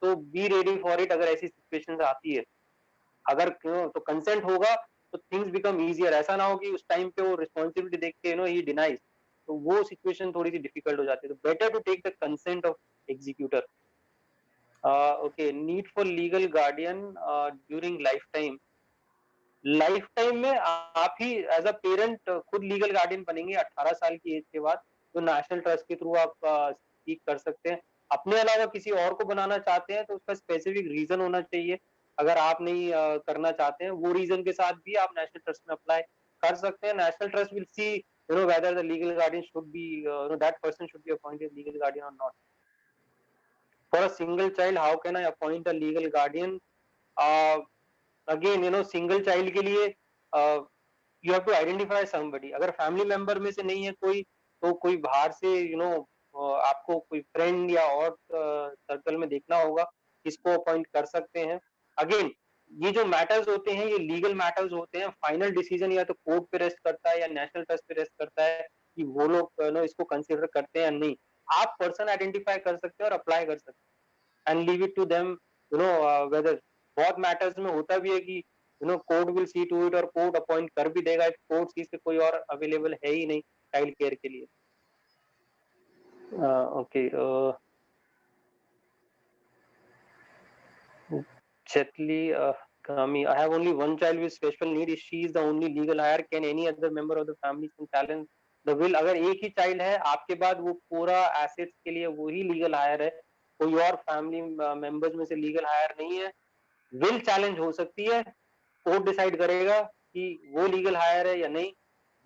So be ready for it अगर ऐसी situations आती है. अगर तो कंसेंट होगा तो थिंग्स बिकम इजियर. ऐसा ना हो कि उस टाइम पे वो रिस्पॉन्सिबिलिटी देख के ही डिनाइज, तो वो सिचुएशन थोड़ी सी डिफिकल्ट हो जाती है. तो better to take the consent of executor. Okay, need for legal guardian during life time में आप ही एज अ पेरेंट खुद लीगल गार्डियन बनेंगे 18 साल की एज के बाद. तो नेशनल ट्रस्ट के थ्रू आप सीख कर सकते हैं. अपने अलावा किसी और को बनाना चाहते हैं तो उसका स्पेसिफिक रीजन होना चाहिए. अगर आप नहीं करना चाहते हैं, वो रीजन के साथ भी आप नेशनल ट्रस्ट में अप्लाई कर सकते हैं. National trust will see whether the legal guardian should be that person should be appointed legal guardian or not. For a single child, how can I appoint a legal guardian? Again, single child के लिए you have to identify somebody. अगर family member में से नहीं है कोई, तो कोई बाहर से आपको कोई फ्रेंड या और सर्कल में देखना होगा, किसको अपॉइंट कर सकते हैं. अगेन, ये जो मैटर्स होते हैं ये लीगल मैटर्स होते हैं. फाइनल डिसीजन या तो कोर्ट पे रेस्ट करता है या नेशनल ट्रस्ट पे रेस्ट करता है कि वो लोग इसको कंसीडर करते हैं या नहीं. आप पर्सन आइडेंटिफाई कर सकते हैं और अप्लाई कर सकते हैं and leave it to them. Whether बहुत मैटर्स में होता भी है कि court will see to it और कोर्ट अपॉइंट कर भी देगा. कोर्ट सीज से कोई और अवेलेबल है ही नहीं चाइल्ड केयर के लिए. Okay, Chetli Kami, I have only one child with special need. If she is the only legal heir, can any other member of the family can challenge the will? अगर एक ही child है आपके बाद, वो पूरा assets के लिए वही legal heir है, कोई और family members में से legal heir नहीं है, will challenge हो सकती है. कोर्ट डिसाइड करेगा कि वो legal heir है या नहीं.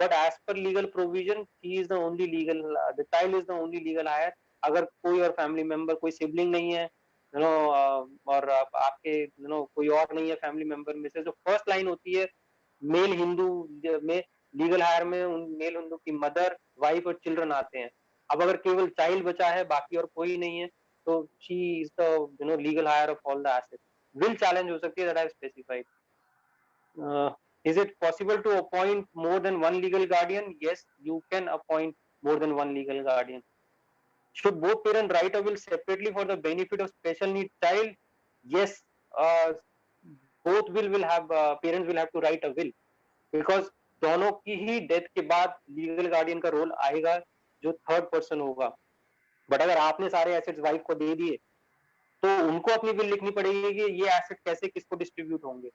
But as per legal provision, he is the only legal, the child is the only legal heir. अगर कोई और family member, कोई sibling नहीं है, और आपके कोई और नहीं है फैमिली मेंबर में से, जो फर्स्ट लाइन होती है मेल हिंदू में, लीगल हायर में उन मेल हिंदू की मदर, वाइफ और चिल्ड्रन आते हैं. अब अगर केवल चाइल्ड बचा है, बाकी और कोई नहीं है, तो she is the legal heir of all the assets. Will challenge हो सकती है, that I specified. Is it possible to appoint more than one legal guardian? Yes, you can appoint more than one legal guardian. Should both parents write a will separately for the benefit of special needs child? Yes, both will have parents will have to write a will, because दोनों की ही death के बाद legal guardian का role आएगा जो third person होगा. But अगर आपने सारे एसेट्स वाइफ को दे दिए तो उनको अपनी विल लिखनी पड़ेगी कि ये एसेट कैसे किसको डिस्ट्रीब्यूट होंगे.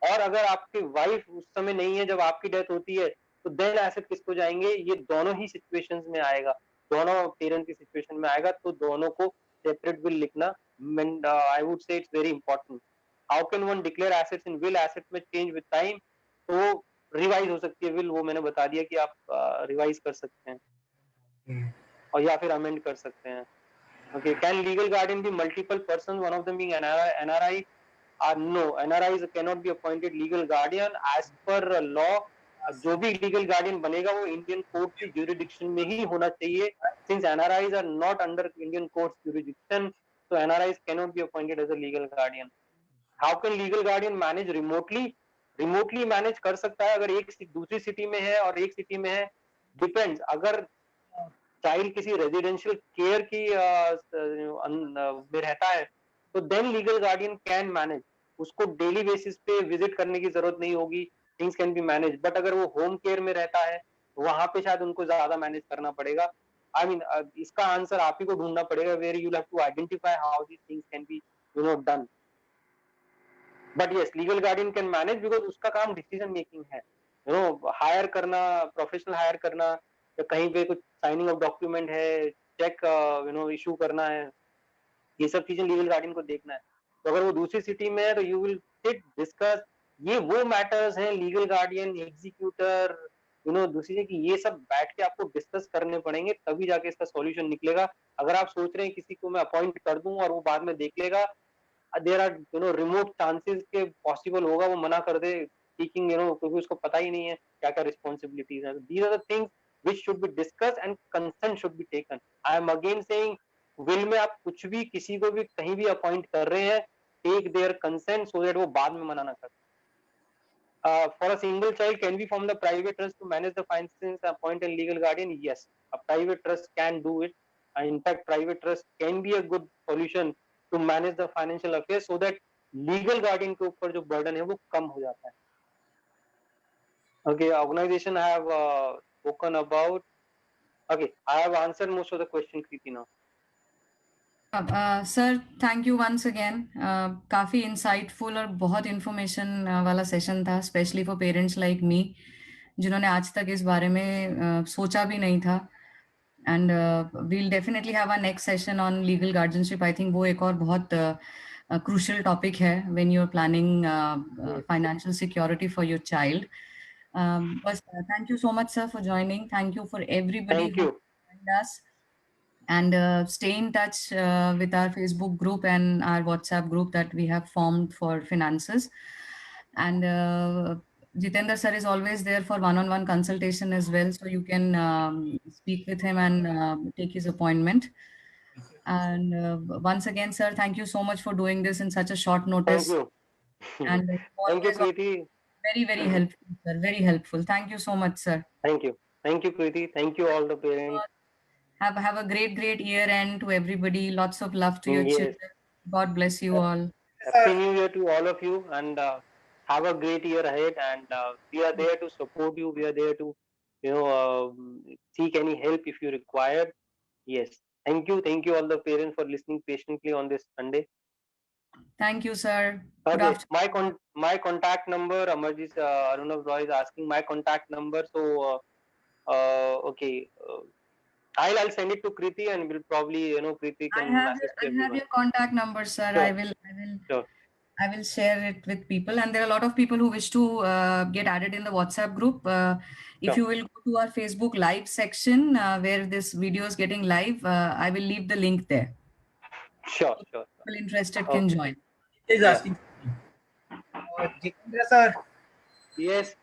और अगर आपकी वाइफ उस समय नहीं है जब आपकी डेथ होती है, तो देन एसेट किसको जाएंगे. ये दोनों ही सिचुएशंस में आएगा, दोनों पेरेंट की सिचुएशन में आएगा. तो दोनों को सेपरेट विल लिखना, I would say it's very important. How can one declare assets in will? Asset में चेंज विद टाइम, तो रिवाइज हो सकती है विल. वो मैंने बता दिया कि आप रिवाइज कर सकते हैं और या फिर अमेंड कर सकते हैं. Okay, can legal guardian be multiple person, one of them being NRI? No, NRIs can not be appointed legal guardian. As per law, जो भी लीगल गार्डियन बनेगा वो इंडियन कोर्ट की ज्यूरिडिक्शन में ही होना चाहिए. Since NRIs are not under Indian court jurisdiction, so NRIs cannot be appointed as a legal guardian. How can legal guardian manage remotely? Remotely manage कर सकता है अगर एक दूसरी सिटी में है और एक सिटी में है. Depends. अगर चाइल्ड किसी रेजिडेंशियल केयर की में रहता है, तो then legal guardian can manage. उसको डेली बेसिस पे विजिट करने की जरूरत नहीं होगी, things can be manage. But अगर वो होम केयर में रहता है, वहां पे शायद उनको ज्यादा मैनेज करना पड़ेगा. आई मीन इसका आंसर आप ही को ढूंढना पड़ेगा, where you have to identify how these things can be done. But yes, legal guardian can manage because उसका काम डिसीजन मेकिंग है. हायर करना, प्रोफेशनल हायर करना, या कहीं पे कुछ साइनिंग ऑफ डॉक्यूमेंट है, चेक इशू करना है, ये सब चीजें लीगल गार्डियन को देखना है. तो अगर वो दूसरी सिटी में है तो यू विल सिट डिस्कस. ये वो मैटर्स हैं, लीगल गार्डियन, एग्जीक्यूटर, दूसरी चीज कि ये सब बैठ के आपको डिस्कस करने पड़ेंगे, तभी जाके इसका सॉल्यूशन निकलेगा. अगर आप सोच रहे हैं किसी को मैं अपॉइंट कर दूं और वो बाद में देख लेगा, देयर आर रिमोट चांसेस के पॉसिबल होगा वो मना कर दे, टीचिंग क्योंकि उसको पता ही नहीं है क्या क्या रिस्पॉन्सिबिलिटीज है. These are the things which should be discussed and consent should be taken. I am again saying, will में आप कुछ भी किसी को भी कहीं भी अपॉइंट कर रहे हैं, take their consent so that वो बाद में मना ना कर. For a single child, can we form the private trust to manage the finances, appoint a legal guardian? Yes, a private trust can do it. In fact, private trust can be a good solution to manage the financial affairs so that legal guardian के ऊपर जो burden है वो कम हो जाता है. Okay, organization I have spoken about. Okay, I have answered most of the question, Kriti, now. Sir thank you once again. काफ़ी insightful और बहुत इंफॉर्मेशन वाला सेशन था, specially for parents like me, जिन्होंने आज तक इस बारे में सोचा भी नहीं था. And will definitely have a next session on legal guardianship. I think वो एक और बहुत क्रूशियल टॉपिक है when you are planning financial security for your child. बस thank you so much, sir, for joining. Thank you for everybody Thank who you. joined us. And stay in touch with our Facebook group and our WhatsApp group that we have formed for finances. And Jitendra sir is always there for one-on-one consultation as well, so you can speak with him and take his appointment. And once again, sir, thank you so much for doing this in such a short notice. Thank you. And Thank you, Kriti. very, very helpful, sir. Very helpful. Thank you so much, sir. Thank you. Thank you, Kriti. Thank you, all the parents. Have a great year end to everybody. Lots of love to your Yes. children. God bless you all. Happy New Year to all of you, and have a great year ahead. And we are there to support you. We are there to, seek any help if you require. Yes. Thank you all the parents for listening patiently on this Sunday. Thank you, sir. Good Okay, afternoon. my contact number, Amarjit Arunav Roy is asking my contact number. So, okay, I'll send it to Kriti, and we'll probably, Kriti I can have message to I have everyone. your contact number, sir. Sure. I Sure. will share it with people, and there are a lot of people who wish to get added in the WhatsApp group. If Sure. you will go to our Facebook live section where this video is getting live, I will leave the link there. Sure. People interested can join. Is asking. Jitendra sir, Yes.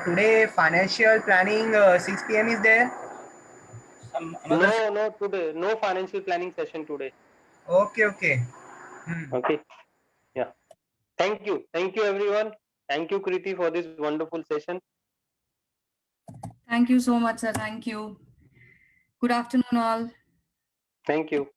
today financial planning 6 p.m. is there? No, today. No financial planning session today. Okay. Okay. Yeah. Thank you everyone. Thank you, Kriti, for this wonderful session. Thank you so much, sir. Thank you. Good afternoon, all. Thank you.